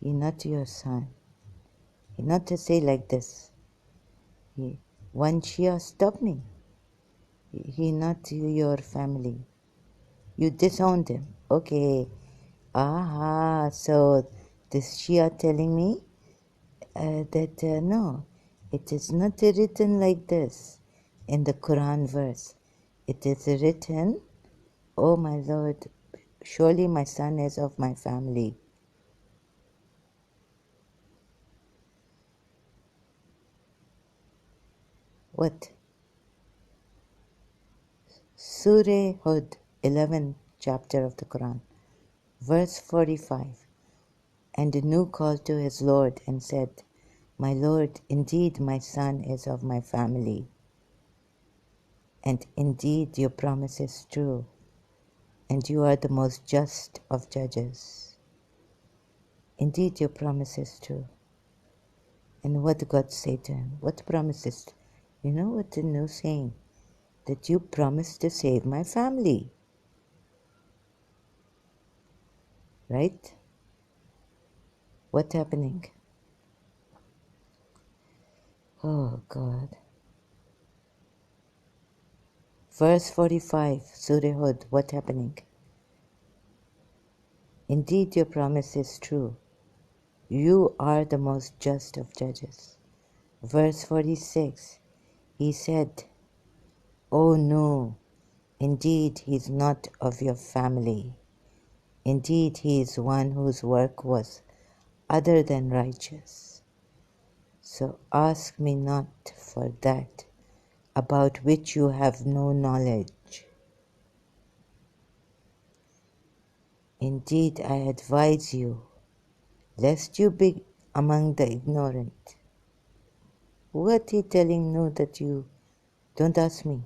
he's not your son. He's not to say like this. One Shia, stop me. He not your family. You disowned him. Okay. Aha, so this Shia telling me that no, it is not written like this in the Quran verse. It is written, oh my Lord, surely my son is of my family. What? Surah Hud, 11th chapter of the Quran, verse 45. And Nuh called to his Lord and said, my Lord, indeed my son is of my family. And indeed your promise is true, and you are the most just of judges. Indeed your promise is true. And what did God say to him? What promises? You know what the Nuh saying? That you promised to save my family. Right? What's happening? Oh God. Verse 45, Surah Hud, what happening? Indeed, your promise is true. You are the most just of judges. Verse 46, he said, Oh no, indeed he is not of your family. Indeed he is one whose work was other than righteous. So ask me not for that about which you have no knowledge. Indeed I advise you, lest you be among the ignorant. What he telling Nuh that you don't ask me?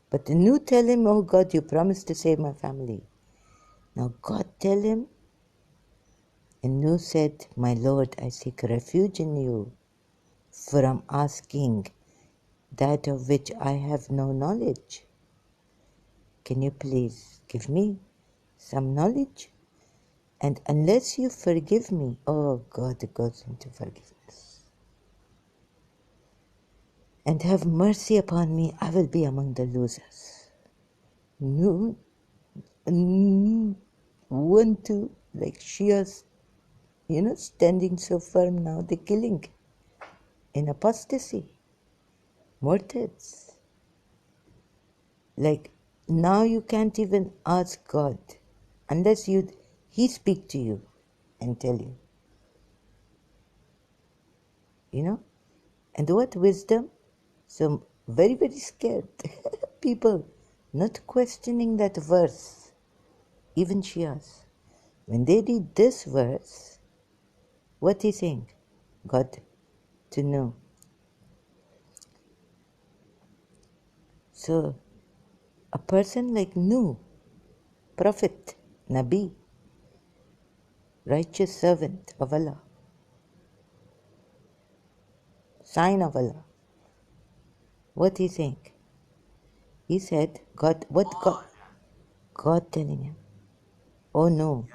But Nuh tell him, oh God, you promised to save my family. Now God tell him, and Nuh said, my Lord, I seek refuge in you from asking that of which I have no knowledge. Can you please give me some knowledge? And unless you forgive me, oh God, it goes into forgiveness. And have mercy upon me, I will be among the losers. No, want to, like Shias, standing so firm now, they're killing in apostasy, murtads. Like now you can't even ask God unless he speak to you and tell you, And what wisdom? So very, very scared. People not questioning that verse, even Shias. When they read this verse, what he saying? God to know. So a person like Nuh, prophet, Nabi, righteous servant of Allah, sign of Allah, what he saying? He said, God telling him, oh no,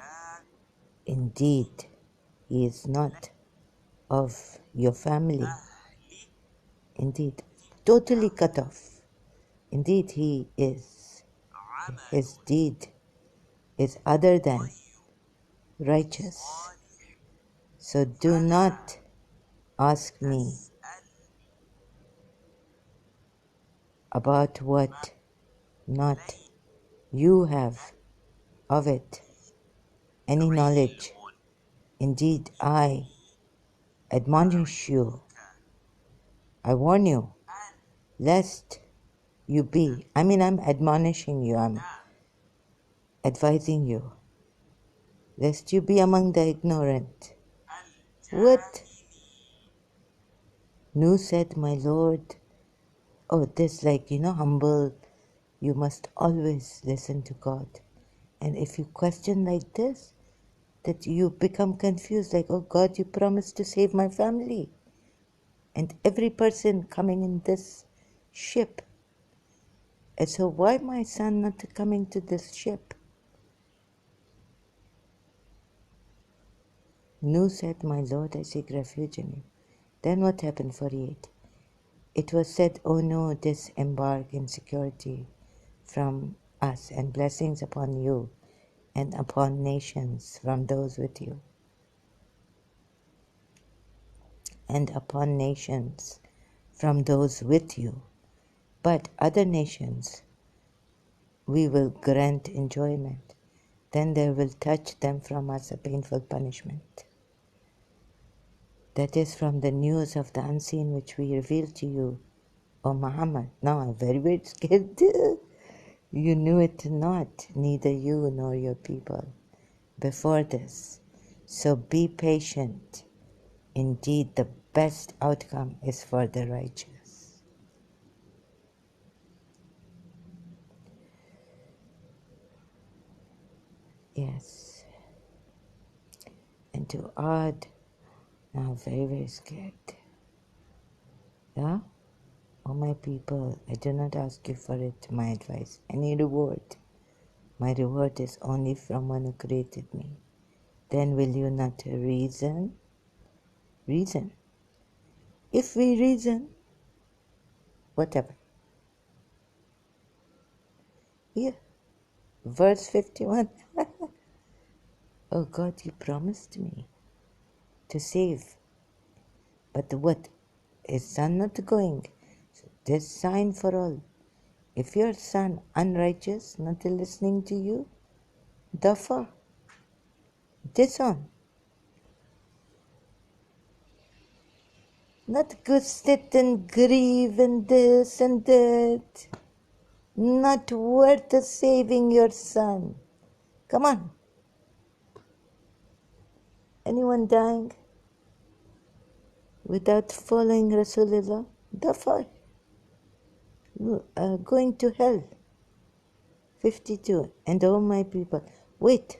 indeed, he is not of your family. Indeed, totally cut off. Indeed, his deed is other than righteous. So do not ask me about what not you have of it any knowledge. Indeed, I admonish you, I warn you, lest you be. I'm admonishing you, I'm advising you, lest you be among the ignorant. What? Nuh said, my Lord, oh, this humble, you must always listen to God. And if you question like this, that you become confused, like, oh God, you promised to save my family. And every person coming in this ship. And so why my son not coming to this ship? Nuh said, my Lord, I seek refuge in you. Then what happened, 48? It was said, oh no, disembark in security from us and blessings upon you and upon nations from those with you. And upon nations from those with you. But other nations we will grant enjoyment. Then there will touch them from us a painful punishment. That is from the news of the unseen which we reveal to you, O Muhammad. Now I'm very, very scared. You knew it not, neither you nor your people, before this. So be patient. Indeed, the best outcome is for the righteous. Yes. And to add, now very, very scared. Yeah? O my people, I do not ask you for it, my advice, any reward. My reward is only from one who created me. Then will you not reason? Reason. If we reason, whatever. Yeah, verse 51. Oh God, you promised me to save. But what? His son not going. So this sign for all. If your son unrighteous, not listening to you, therefore disown. Not go sit and grieve and this and that. Not worth saving your son. Come on. Anyone dying without following Rasulullah? Therefore, going to hell. 52. And O my people, wait.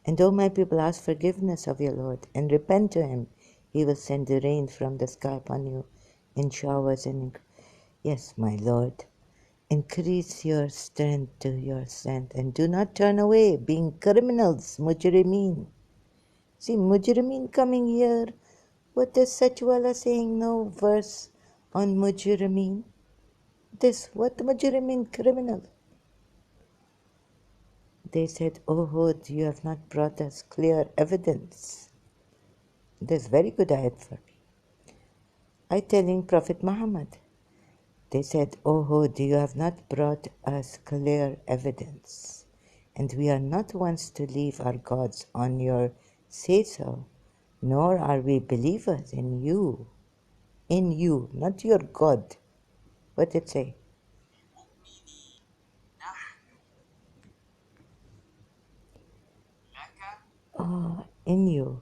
And O my people, ask forgiveness of your Lord and repent to him. He will send the rain from the sky upon you in showers and yes, my Lord. Increase your strength to your strength and do not turn away, being criminals, mujrimeen. See, mujrimeen coming here. What is Sachwala saying? No verse on mujrimeen. This, what mujrimeen? Criminal. They said, "O Hud, you have not brought us clear evidence." This very good ayat for me. I telling Prophet Muhammad. They said, "O Hud, you have not brought us clear evidence, and we are not ones to leave our gods on your say-so, nor are we believers in you. In you, not your God." What did it say? Oh, in you,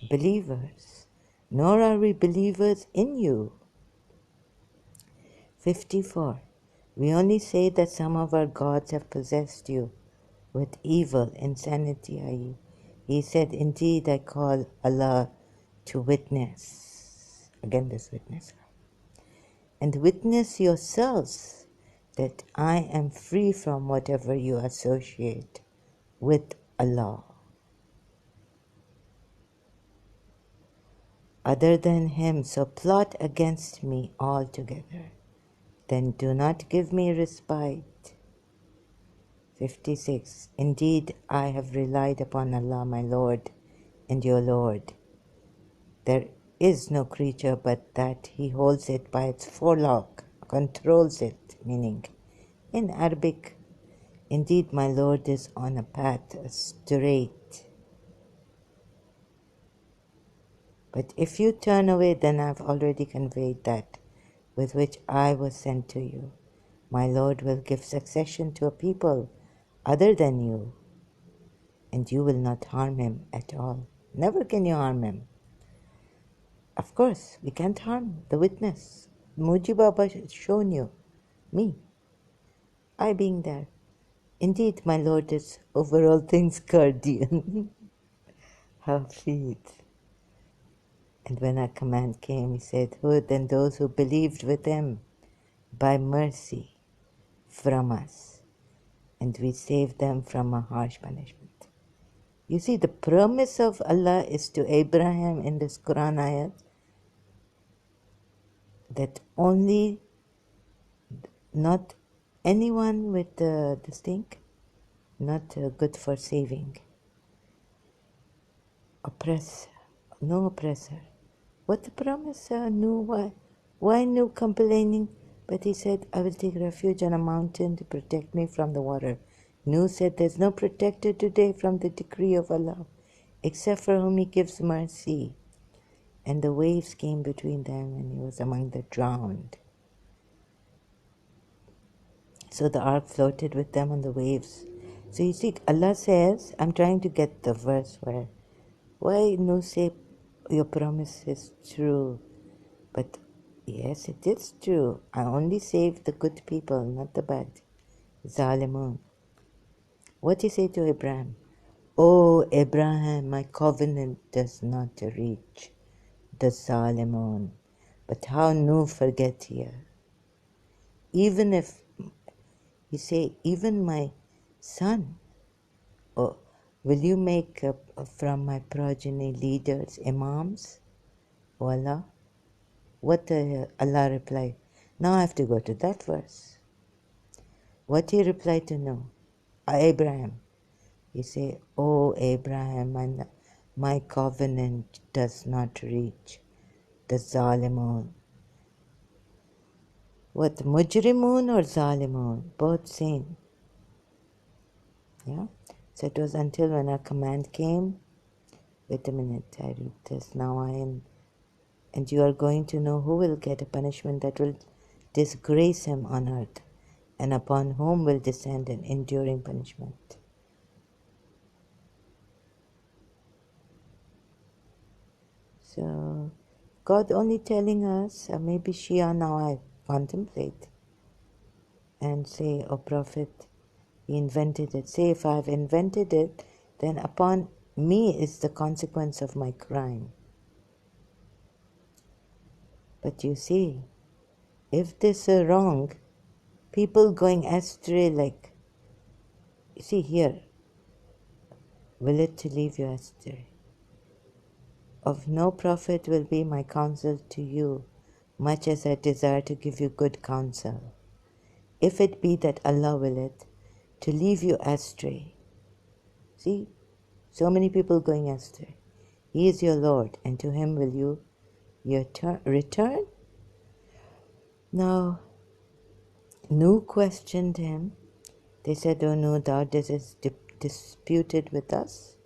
believers, nor are we believers in you. 54. We only say that some of our gods have possessed you with evil, insanity, i.e. He said, "Indeed, I call Allah to witness." Again, this witness. "And witness yourselves that I am free from whatever you associate with Allah. Other than Him, so plot against me altogether. Then do not give me respite." 56. Indeed, I have relied upon Allah, my Lord and your Lord. There is no creature but that He holds it by its forelock, controls it, meaning in Arabic, indeed my Lord is on a path straight. But if you turn away, then I've already conveyed that with which I was sent to you. My Lord will give succession to a people other than you, and you will not harm him at all. Never can you harm him. Of course, we can't harm the witness. Muji Baba has shown you, me, I being there. Indeed, my Lord is over all things guardian. Hafid. And when our command came, he said, "Hud and those who believed with him by mercy from us, and we saved them from a harsh punishment." You see, the promise of Allah is to Abraham in this Quran ayat that only not anyone with this thing, not good for saving. No oppressor. What the promise? No, why no complaining? But he said, "I will take refuge on a mountain to protect me from the water." Nuh said, "There's no protector today from the decree of Allah, except for whom He gives mercy." And the waves came between them, and he was among the drowned. So the ark floated with them on the waves. So you see, Allah says, I'm trying to get the verse why no say your promise is true. But yes, it is true. I only save the good people, not the bad. Zalimun. What he say to Abraham? "Oh, Abraham, my covenant does not reach the Zalimun." But how no forget here? Even if, he say, even my son, oh, will you make from my progeny leaders, imams? O Allah. What Allah replied? Now I have to go to that verse. What he replied to no. Abraham. He say, "Oh Abraham, my covenant does not reach the Zalimun." What, Mujrimun or Zalimun? Both same. Yeah? So it was until when our command came, wait a minute, I read this now, and you are going to know who will get a punishment that will disgrace him on earth, and upon whom will descend an enduring punishment. So, God only telling us, maybe Shia now I contemplate and say, "Oh Prophet, he invented it." Say, if I've invented it, then upon me is the consequence of my crime. But you see, if this is wrong, people going astray, like, you see here, will it to leave you astray? Of no profit will be my counsel to you, much as I desire to give you good counsel. If it be that Allah will it, to leave you astray. See, so many people going astray. He is your Lord, and to Him will you return? Now, Nuh questioned him. They said, "Oh no, thou hast disputed with us.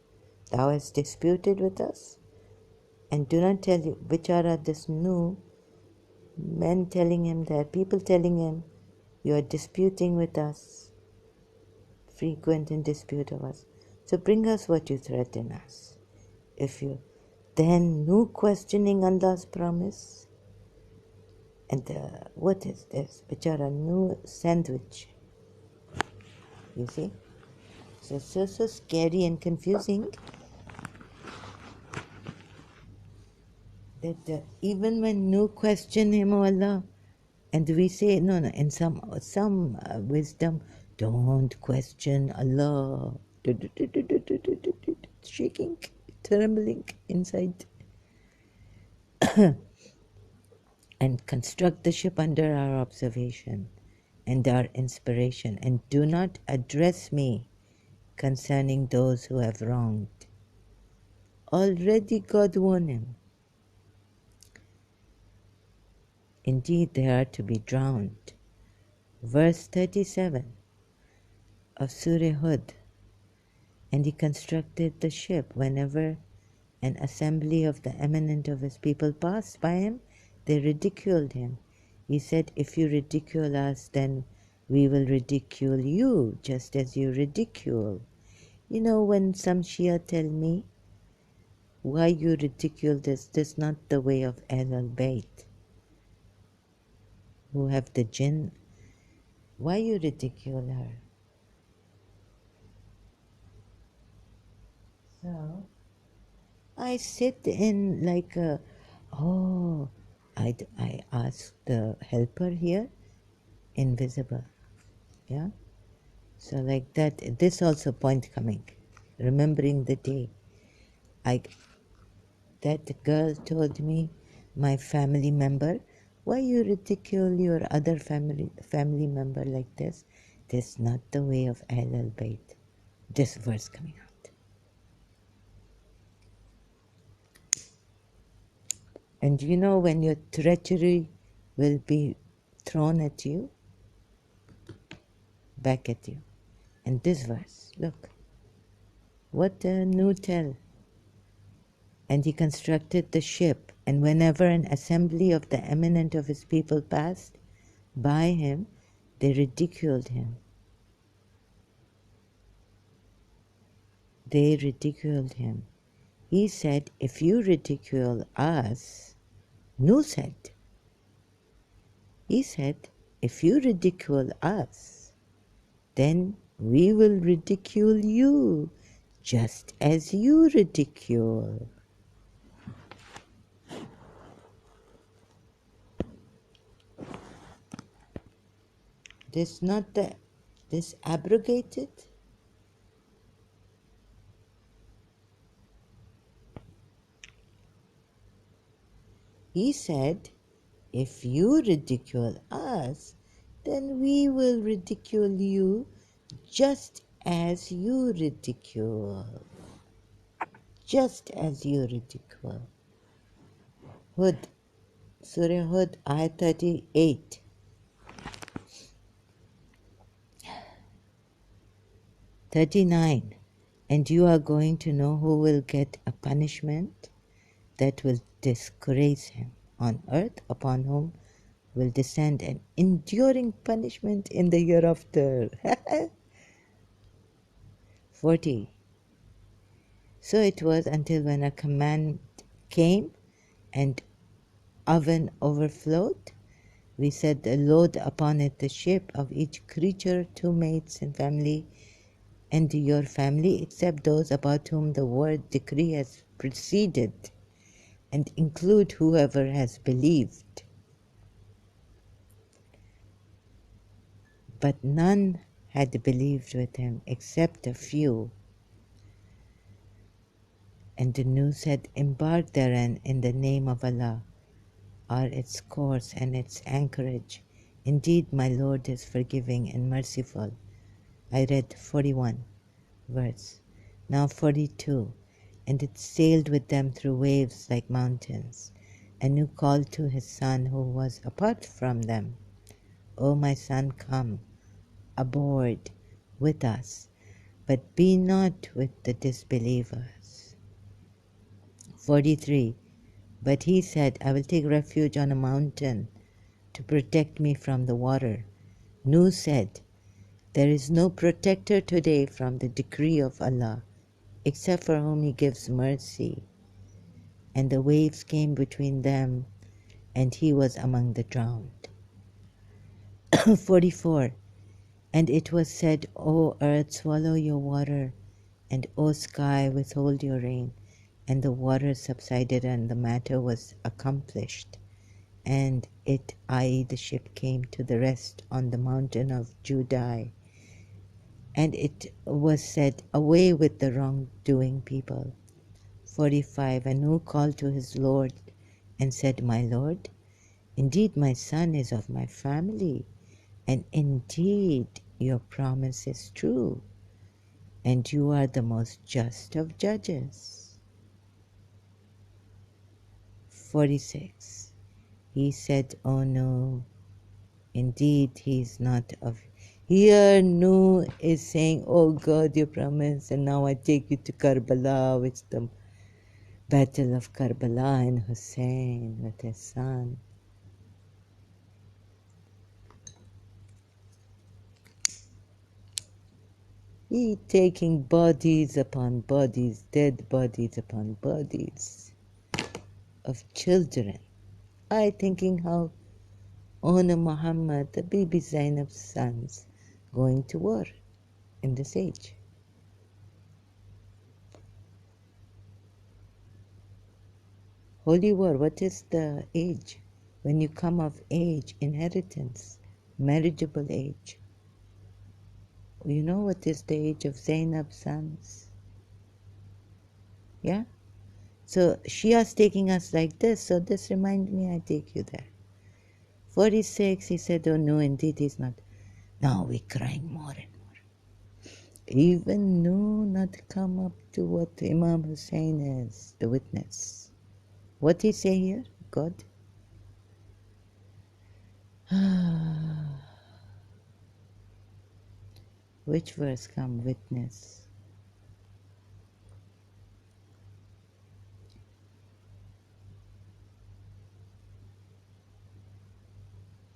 Thou hast disputed with us. And do not tell you, which are this Nuh, men telling him that, people telling him, you are disputing with us, frequent in dispute of us. So bring us what you threaten us. If you then Nuh questioning Allah's promise, and what is this? Bichara Nuh sandwich. You see? So scary and confusing that even when Nuh questioned him, "Oh Allah," and we say, no, in some wisdom, don't question Allah. Shaking, trembling inside. And construct the ship under our observation and our inspiration, and do not address me concerning those who have wronged. Already God warned him. Indeed, they are to be drowned. Verse 37 of Surah Hud. And he constructed the ship. Whenever an assembly of the eminent of his people passed by him, they ridiculed him. He said, "If you ridicule us, then we will ridicule you, just as you ridicule." You know, when some Shia tell me, "Why you ridicule this? This is not the way of Ahl al-Bayt, who have the jinn. Why you ridicule her?" So I sit in like I ask the helper here, invisible, yeah. So like that, this also point coming, remembering the day, that girl told me, my family member, "Why you ridicule your other family member like this? This is not the way of Ahl al-Bayt." This verse coming out. And you know when your treachery will be thrown at you, back at you. And this verse, look, what Nuh tell? And he constructed the ship, and whenever an assembly of the eminent of his people passed by him, they ridiculed him. They ridiculed him. He said, "If you ridicule us," Nuh said, he said, "if you ridicule us, then we will ridicule you, just as you ridicule." This abrogated. He said, "If you ridicule us, then we will ridicule you just as you ridicule. Just as you ridicule. Hud, Surah Hud, Ayat 38. 39. And you are going to know who will get a punishment that will disgrace him on earth, upon whom will descend an enduring punishment in the hereafter. 40. So it was until when a command came and oven overflowed, we said, load upon it the ship of each creature, 2 mates and family, and your family, except those about whom the word decree has proceeded, and include whoever has believed. But none had believed with him except a few. And the Nuh said, embark therein in the name of Allah are its course and its anchorage. Indeed, my Lord is forgiving and merciful. I read 41 verse. Now 42. And it sailed with them through waves like mountains. And Nuh called to his son who was apart from them, O my son, come aboard with us, but be not with the disbelievers. 43. But he said, I will take refuge on a mountain to protect me from the water. Nuh said, there is no protector today from the decree of Allah, except for whom he gives mercy. And the waves came between them, and he was among the drowned. 44. And it was said, O earth, swallow your water, and O sky, withhold your rain. And the water subsided, and the matter was accomplished. And it, i.e., the ship, came to the rest on the mountain of Judai. And it was said, away with the wrongdoing people. 45. And Nuh called to his Lord and said, my Lord, indeed my son is of my family, and indeed your promise is true, and you are the most just of judges. 46. He said, oh no, indeed he is not of... Here Nuh is saying, oh God, your promise, and now I take you to Karbala, which the battle of Karbala, and Hussein with his son. He taking bodies upon bodies, dead bodies upon bodies of children. I thinking how Ona Muhammad, the baby Zainab's sons, going to war in this age. Holy war, what is the age? When you come of age, inheritance, marriageable age. You know what is the age of Zainab's sons? Yeah? So Shia's taking us like this, so this reminds me I take you there. 46, he said, oh no, indeed he's not. Now we're crying more and more. Even no, not come up to what Imam Hussein is, the witness. What he say here? God? Which verse come? Witness.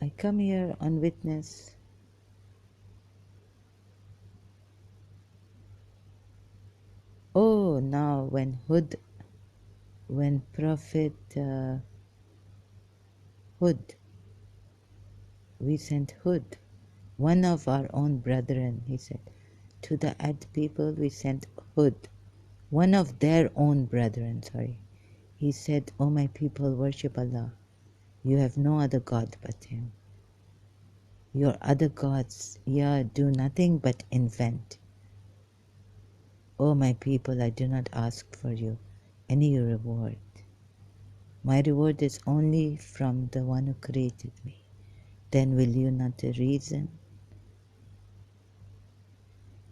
I come here on witness. Oh, now when Prophet Hud, we sent Hud, one of our own brethren, he said, to the Ad people we sent Hud, one of their own brethren, He said, O my people, worship Allah. You have no other God but Him. Your other gods, do nothing but invent. O my people, I do not ask for you any reward. My reward is only from the one who created me. then will you not reason?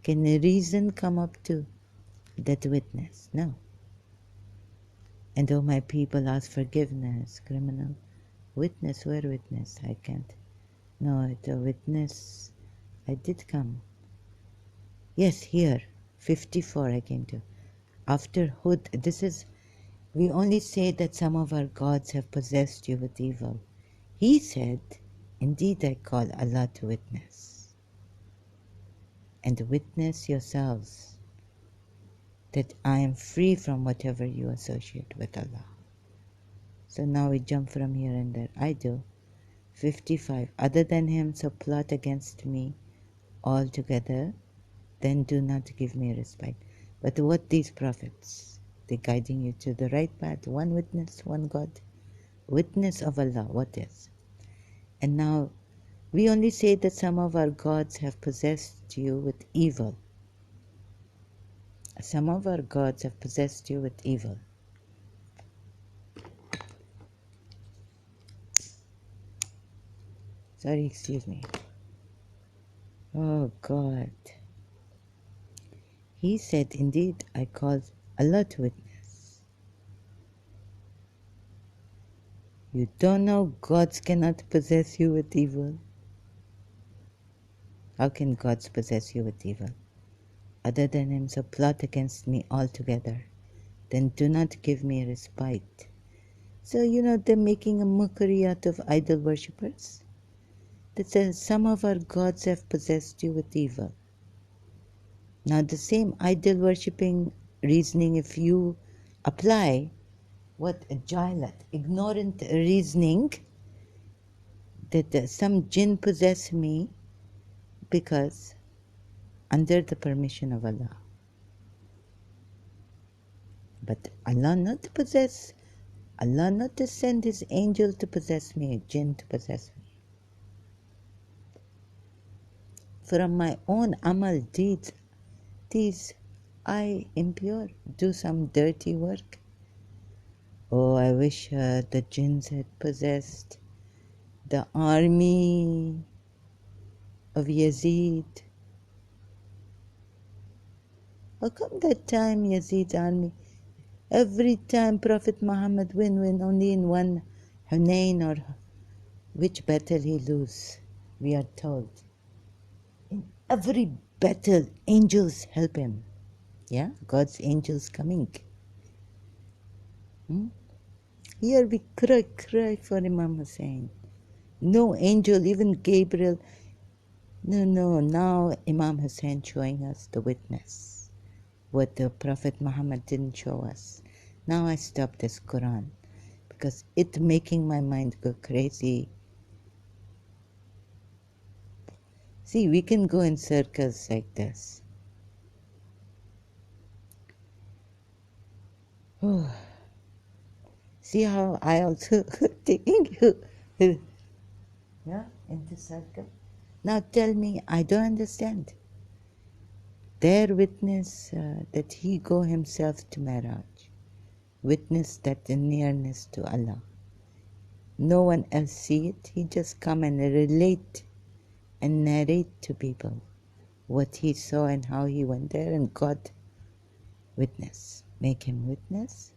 Can a reason come up to that witness? No. And oh, my people, ask forgiveness, criminal. Witness, where witness? I can't. No, the witness, I did come. Yes, here, 54 I came to. After Hud, this is, we only say that some of our gods have possessed you with evil. He said, indeed I call Allah to witness. And witness yourselves that I am free from whatever you associate with Allah. So now we jump from here and there. I do. 55. Other than him, so plot against me altogether, then do not give me respite. But what these prophets? They're guiding you to the right path. One witness, one God. Witness of Allah, what is? And now, we only say that some of our gods have possessed you with evil. Some of our gods have possessed you with evil. Sorry, excuse me. Oh God. He said, indeed, I call Allah to witness. You don't know gods cannot possess you with evil? How can gods possess you with evil? Other than him, so plot against me altogether. Then do not give me respite. So, they're making a mockery out of idol worshippers. That says some of our gods have possessed you with evil. Now, the same idol worshipping reasoning, if you apply what a jahilat, ignorant reasoning, that some jinn possess me because under the permission of Allah. But Allah not to possess, Allah not to send His angel to possess me, a jinn to possess me. From my own amal deeds, these I impure, do some dirty work. Oh, I wish the jinns had possessed the army of Yazid. How come that time Yazid's army, every time Prophet Muhammad win only in one Hunain or which battle he lose, we are told. In every battle, angels help him. Yeah, God's angels coming. Here we cry for Imam Hussein. No angel, even Gabriel. No, now Imam Hussein showing us the witness. What the Prophet Muhammad didn't show us. Now I stop this Quran because it making my mind go crazy. See, we can go in circles like this. Oh. See how I also taking you into circle. Now tell me, I don't understand. Their witness that he go himself to Miraj, witness that the nearness to Allah. No one else see it. He just come and relate and narrate to people what he saw and how he went there, and God witness, make him witness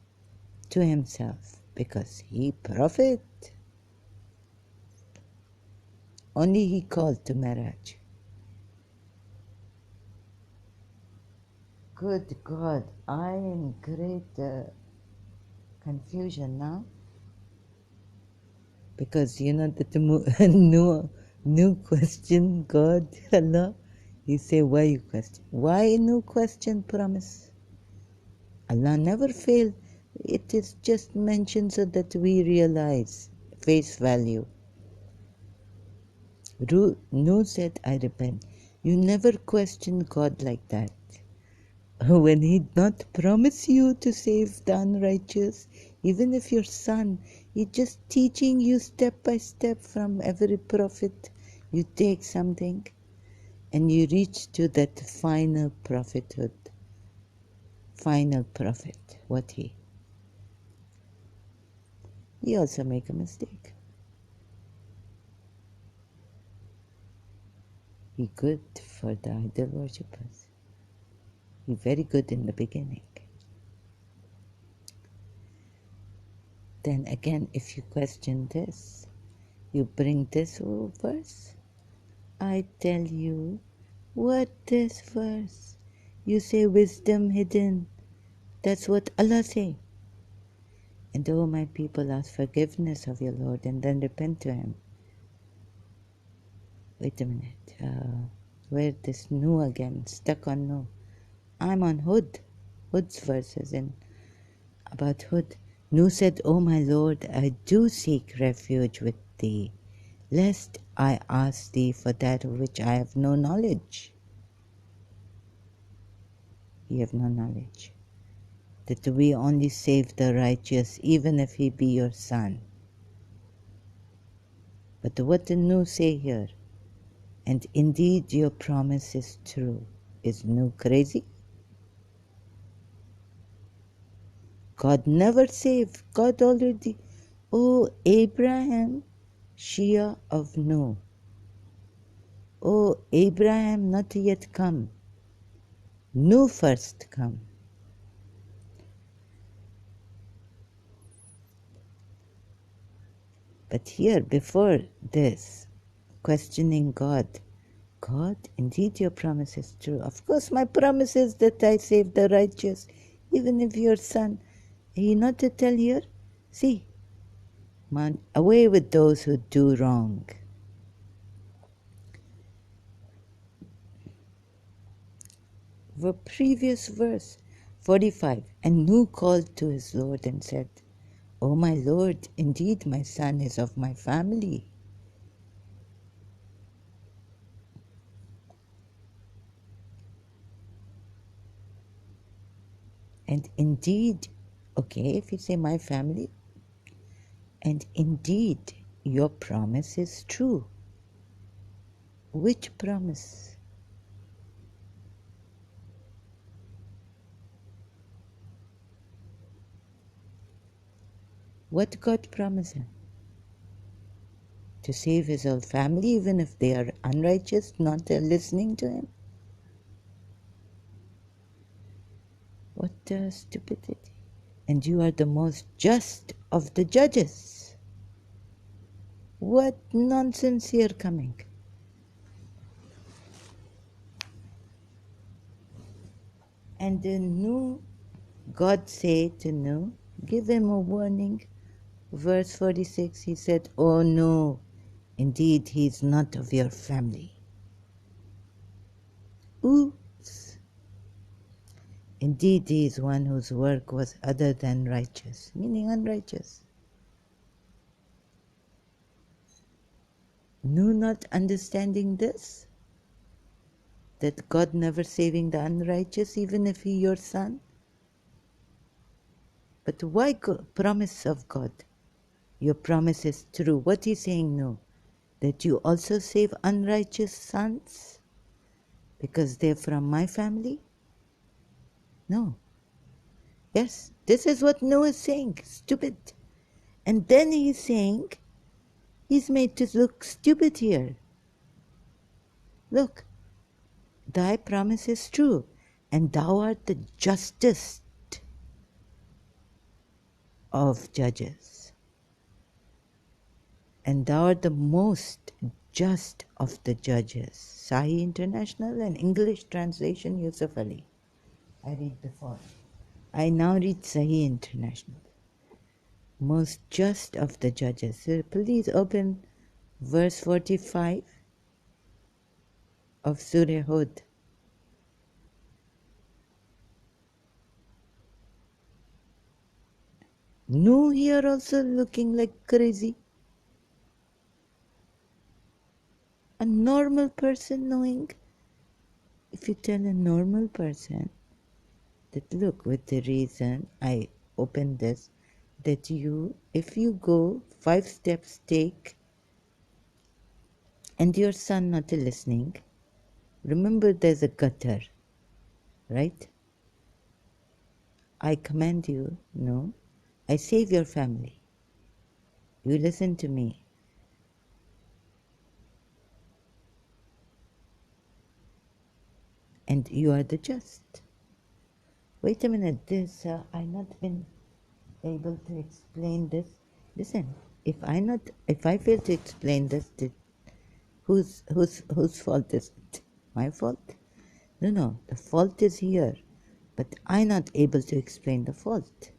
to himself because he prophet. Only he called to Miraj. Good God, I am great confusion now. Because that new question, God, Allah. You say, why you question? Why new question promise? Allah never fail. It is just mentioned so that we realize face value. No said, I repent. You never question God like that. When He not promise you to save the unrighteous, even if your son, He just teaching you step by step from every prophet. You take something and you reach to that final prophethood. Final prophet. What He also make a mistake. He good for the idol worshippers. He very good in the beginning. Then again, if you question this, you bring this verse. I tell you, what this verse? You say wisdom hidden. That's what Allah say. And oh, my people, ask forgiveness of your Lord and then repent to Him. Wait a minute. Where this nu again? Stuck on nu. I'm on Hud. Hud's verses in about Hud. Nu said, O my Lord, I do seek refuge with thee, lest I ask thee for that of which I have no knowledge. You have no knowledge. That we only save the righteous, even if he be your son. But what did Nu say here? And indeed your promise is true. Is Nu crazy? God never saved. God already. Oh, Abraham, Shia of Nu. Oh, Abraham not yet come. Nu first come. But here, before this, questioning God, God, indeed your promise is true. Of course, my promise is that I save the righteous, even if your son. Are you not to tell here? See, man, away with those who do wrong. The previous verse, 45, and Nu called to his Lord and said, O my Lord, indeed my son is of my family. And indeed, okay, if you say my family, and indeed your promise is true. Which promise? What God promised him? To save his whole family, even if they are unrighteous, not listening to him? What stupidity. And you are the most just of the judges. What nonsense here coming. And then Nu, God said to Nu, give him a warning. Verse 46, he said, Oh no, indeed he is not of your family. Oops. Indeed he is one whose work was other than righteous, meaning unrighteous. Nu not understanding this, that God never saving the unrighteous, even if he your son. But why promise of God? Your promise is true. What is saying no? That you also save unrighteous sons because they're from my family? No. Yes, this is what Noah is saying. Stupid. And then he's saying, he's made to look stupid here. Look, thy promise is true, and thou art the justest of judges. And thou art the most just of the judges. Sahih International and English translation, Yusuf Ali. I read before. I now read Sahih International. Most just of the judges. So please open verse 45 of Surah Hud. Nu here also looking like crazy. A normal person knowing. If you tell a normal person that look, with the reason I open this, that you, if you go 5 steps take and your son not listening, remember there's a gutter, right? I command you, no, I save your family. You listen to me. and you are the just. Wait a minute, this I've not been able to explain this. Listen, if I fail to explain this, whose fault is it? My fault? No, the fault is here, but I'm not able to explain the fault.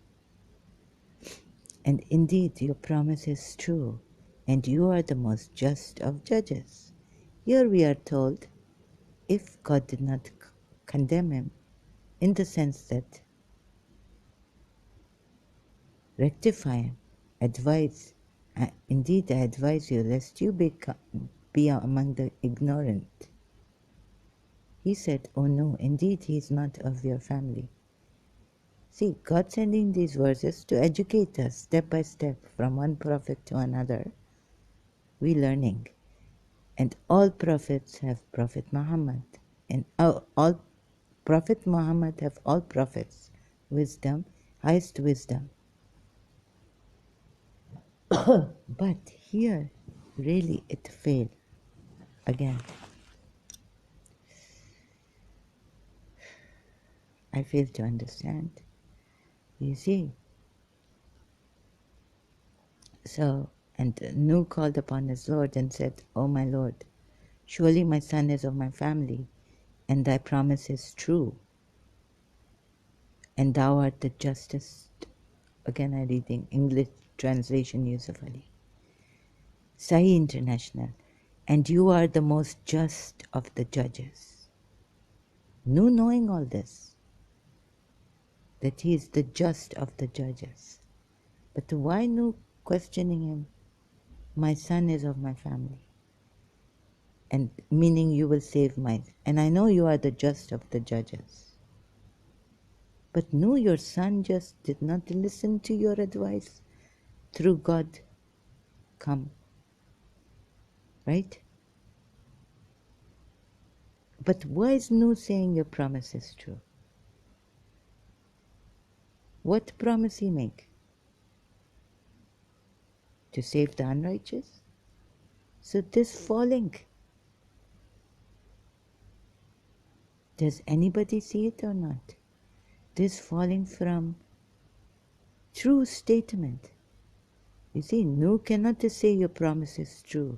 And indeed, your promise is true, and you are the most just of judges. Here we are told, if God did not condemn him, in the sense that rectify him, advise, indeed I advise you lest you be among the ignorant. He said, oh no, indeed he is not of your family. See, God sending these verses to educate us step by step from one prophet to another. We learning. And all prophets have Prophet Muhammad. And all Prophet Muhammad have all prophets. Wisdom, highest wisdom. But here, really it failed. Again. I fail to understand. You see. So, and Nuh called upon his Lord and said, O my Lord, surely my son is of my family, and thy promise is true, and thou art the justest. Again I reading English translation Yusuf Ali. Sahih International. And you are the most just of the judges. Nuh knowing all this, that he is the just of the judges. But why Nuh questioning him? My son is of my family. And meaning you will save mine. And I know you are the just of the judges. But no, your son just did not listen to your advice. Through God, come. Right? But why is Nuh saying your promise is true? What promise he make? To save the unrighteous? So this falling, does anybody see it or not? This falling from true statement. You see, Nuh cannot say your promise is true.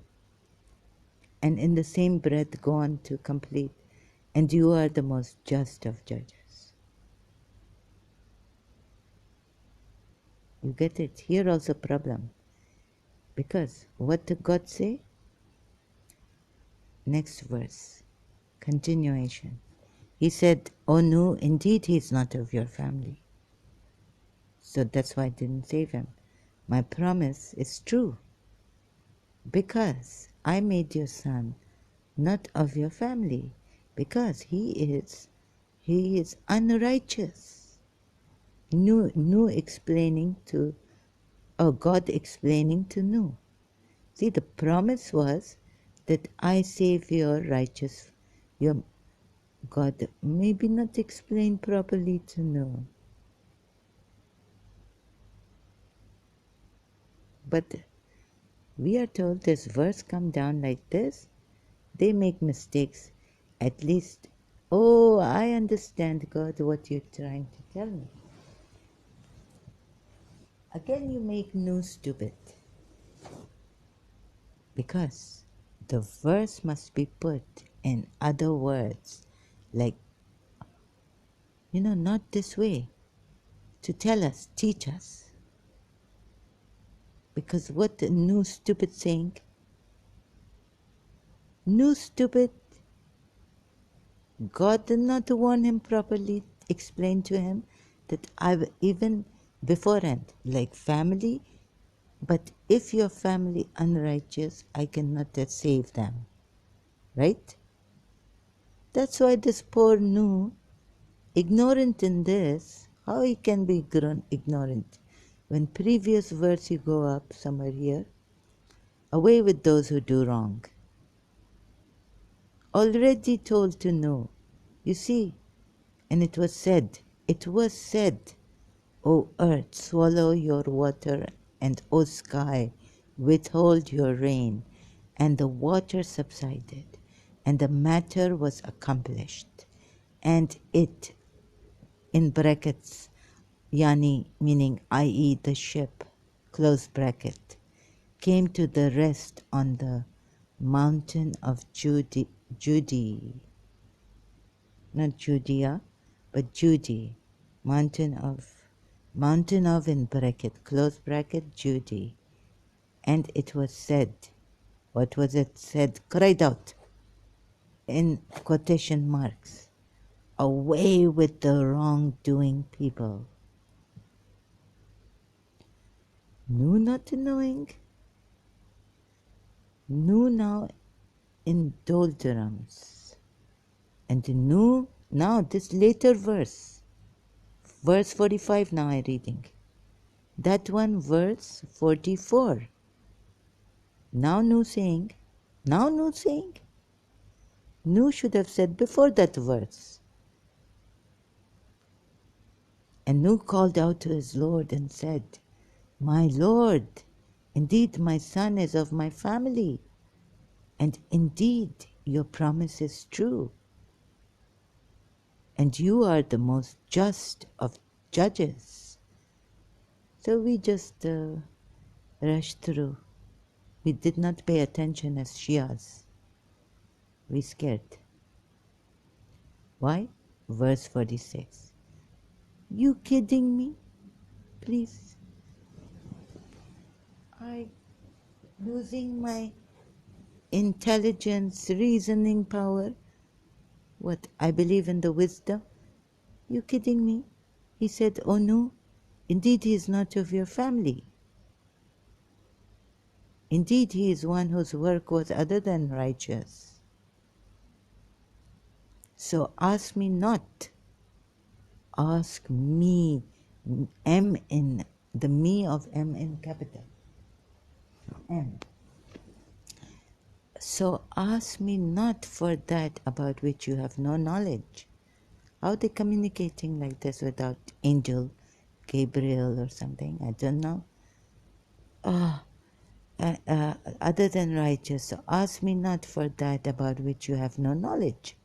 And in the same breath go on to complete, and you are the most just of judges. You get it? Here also problem. Because what did God say? Next verse, continuation. He said, oh no, indeed he is not of your family. So that's why I didn't save him. My promise is true. Because I made your son not of your family. Because he is unrighteous. Nuh explaining to, or God explaining to Nuh. See, the promise was that I save your righteous, your God maybe not explained properly to Nuh. But we are told this verse come down like this. They make mistakes. At least, oh, I understand, God, what you're trying to tell me. Again, you make Nuh stupid. Because the verse must be put in other words, like, not this way, to tell us, teach us. Because what the Nuh stupid saying? Nuh stupid, God did not warn him properly, explain to him that I've even beforehand, like family, but if your family unrighteous, I cannot save them. Right? That's why this poor Nuh, ignorant in this, how he can be ignorant? When previous verse you go up somewhere here, away with those who do wrong. Already told to know. You see, and it was said, O earth, swallow your water, and O sky, withhold your rain. And the water subsided, and the matter was accomplished. and it, in brackets, yani meaning i.e. the ship, close bracket, came to the rest on the mountain of Judy, not Judea, but Judy, mountain of in bracket, close bracket, Judy. And it was said, what was it said? Cried out in quotation marks, away with the wrongdoing people. Nu not knowing, nu now in doldrums. And nu, now this later verse 45 now I'm reading. That one verse 44. Now nu saying, nu should have said before that verse. And Nu called out to his Lord and said, my Lord, indeed my son is of my family, and indeed your promise is true, and you are the most just of judges. So we just rushed through. We did not pay attention as Shias. We scared. Why? Verse 46. You kidding me? Please. I losing my intelligence, reasoning power. What? I believe in the wisdom? You kidding me? He said, oh no, indeed he is not of your family. Indeed he is one whose work was other than righteous. So ask me not. Ask me, M in, the me of M in capital. M. So ask me not for that about which you have no knowledge. How are they communicating like this without angel Gabriel or something? I don't know. Other than righteous, so ask me not for that about which you have no knowledge.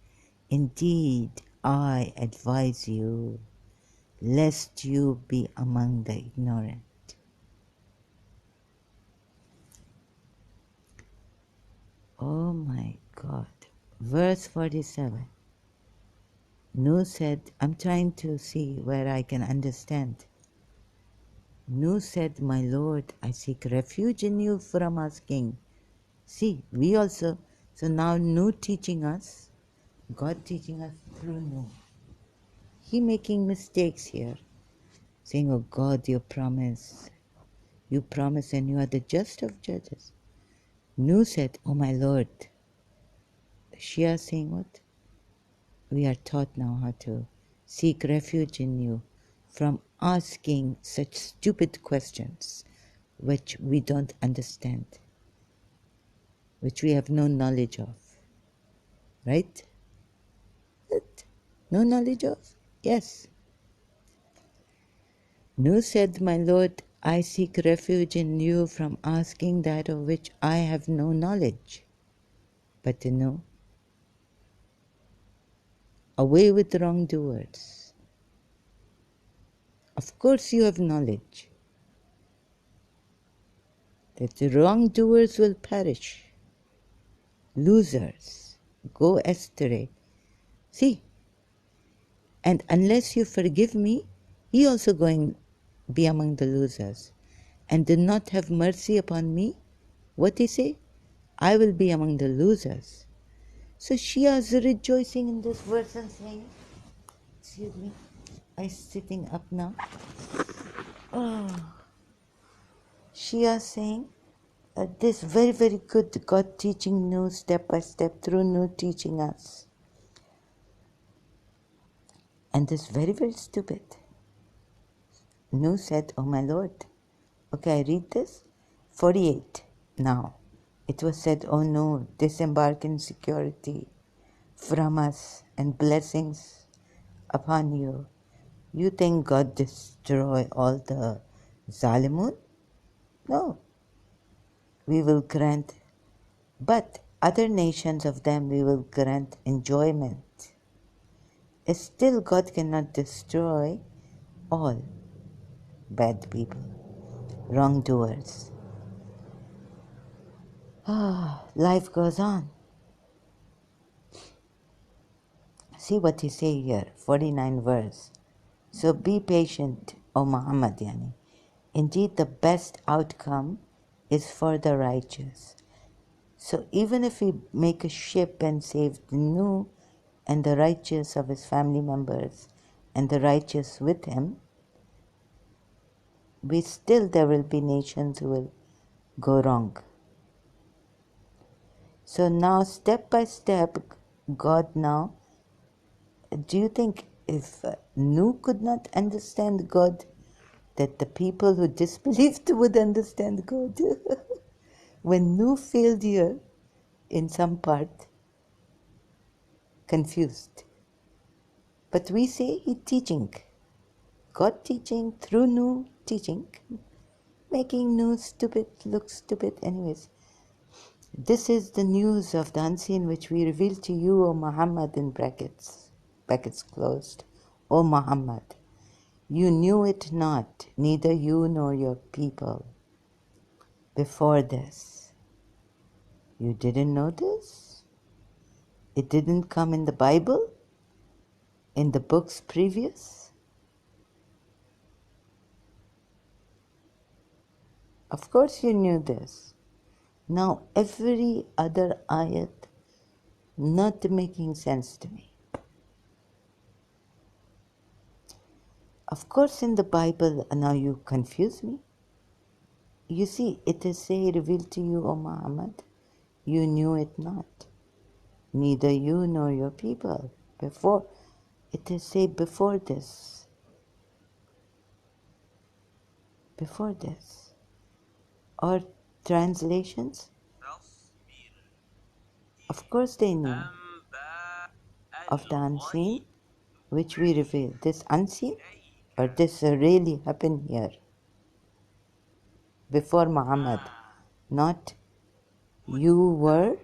Indeed, I advise you, lest you be among the ignorant. Oh my God. Verse 47. Nu said, I'm trying to see where I can understand. Nu said, my Lord, I seek refuge in you from asking. See, we also, so now Nu teaching us, God teaching us through Nu. He making mistakes here, saying, oh God, you promise and you are the just of judges. Nu said, oh my Lord. Shia saying what? We are taught now how to seek refuge in you from asking such stupid questions which we don't understand, which we have no knowledge of. Right? No knowledge of? Yes. Nu said, my Lord, I seek refuge in you from asking that of which I have no knowledge. But to know, away with wrongdoers. Of course you have knowledge that the wrongdoers will perish. Losers go astray. See, and unless you forgive me, he also going be among the losers. And do not have mercy upon me, what he say? I will be among the losers. So Shia is rejoicing in this verse and saying, excuse me, I'm sitting up now. Shia saying, this very, very good God teaching Nu step by step through Nu teaching us. And this very, very stupid. Nu said, oh my Lord. Okay, I read this. 48 now. It was said, oh no, disembark in security from us and blessings upon you. You think God destroy all the Zalimun? No. We will grant, but other nations of them we will grant enjoyment. still God cannot destroy all bad people, wrongdoers. Life goes on. See what he say here, 49 verse. So be patient, O Muhammad, yani. Indeed, the best outcome is for the righteous. So even if we make a ship and save Nuh and the righteous of his family members and the righteous with him, there will be nations who will go wrong. So now, step by step, God now, do you think if Nuh could not understand God, that the people who disbelieved would understand God? When Nuh failed here, in some part, confused. But we say he teaching. God teaching through Nuh teaching, making Nuh look stupid. Anyways, this is the news of the unseen which we reveal to you, O Muhammad, in brackets closed. O Muhammad, you knew it not, neither you nor your people, before this. You didn't know this? It didn't come in the Bible? In the books previous? Of course you knew this. Now every other ayat not making sense to me. Of course in the Bible, now you confuse me. You see, it is say, revealed to you, O Muhammad, you knew it not, neither you nor your people. Before, it is say before this. Before this. Or translations, of course they knew of the unseen, which we reveal. This unseen, or this really happened here, before Muhammad, not you were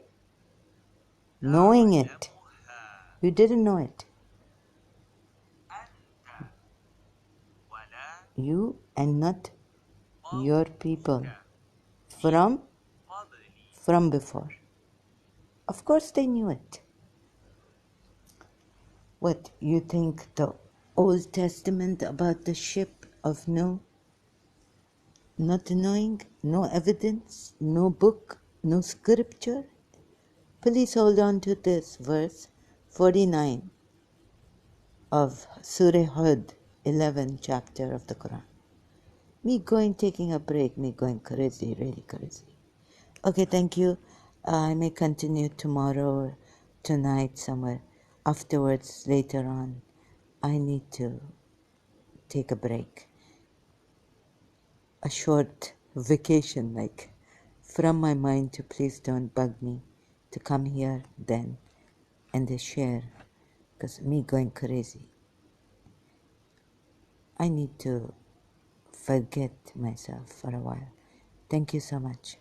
knowing it. You didn't know it. You and not your people from before. Of course they knew it. What, you think the Old Testament about the ship of Noah? Not knowing, no evidence, no book, no scripture? Please hold on to this verse 49 of Surah Hud, 11th chapter of the Quran. Me taking a break, me going crazy, really crazy. Okay, thank you. I may continue tomorrow or tonight somewhere. Afterwards, later on, I need to take a break. A short vacation, like from my mind to please don't bug me to come here then and they share, because me going crazy. I need to forget myself for a while. Thank you so much.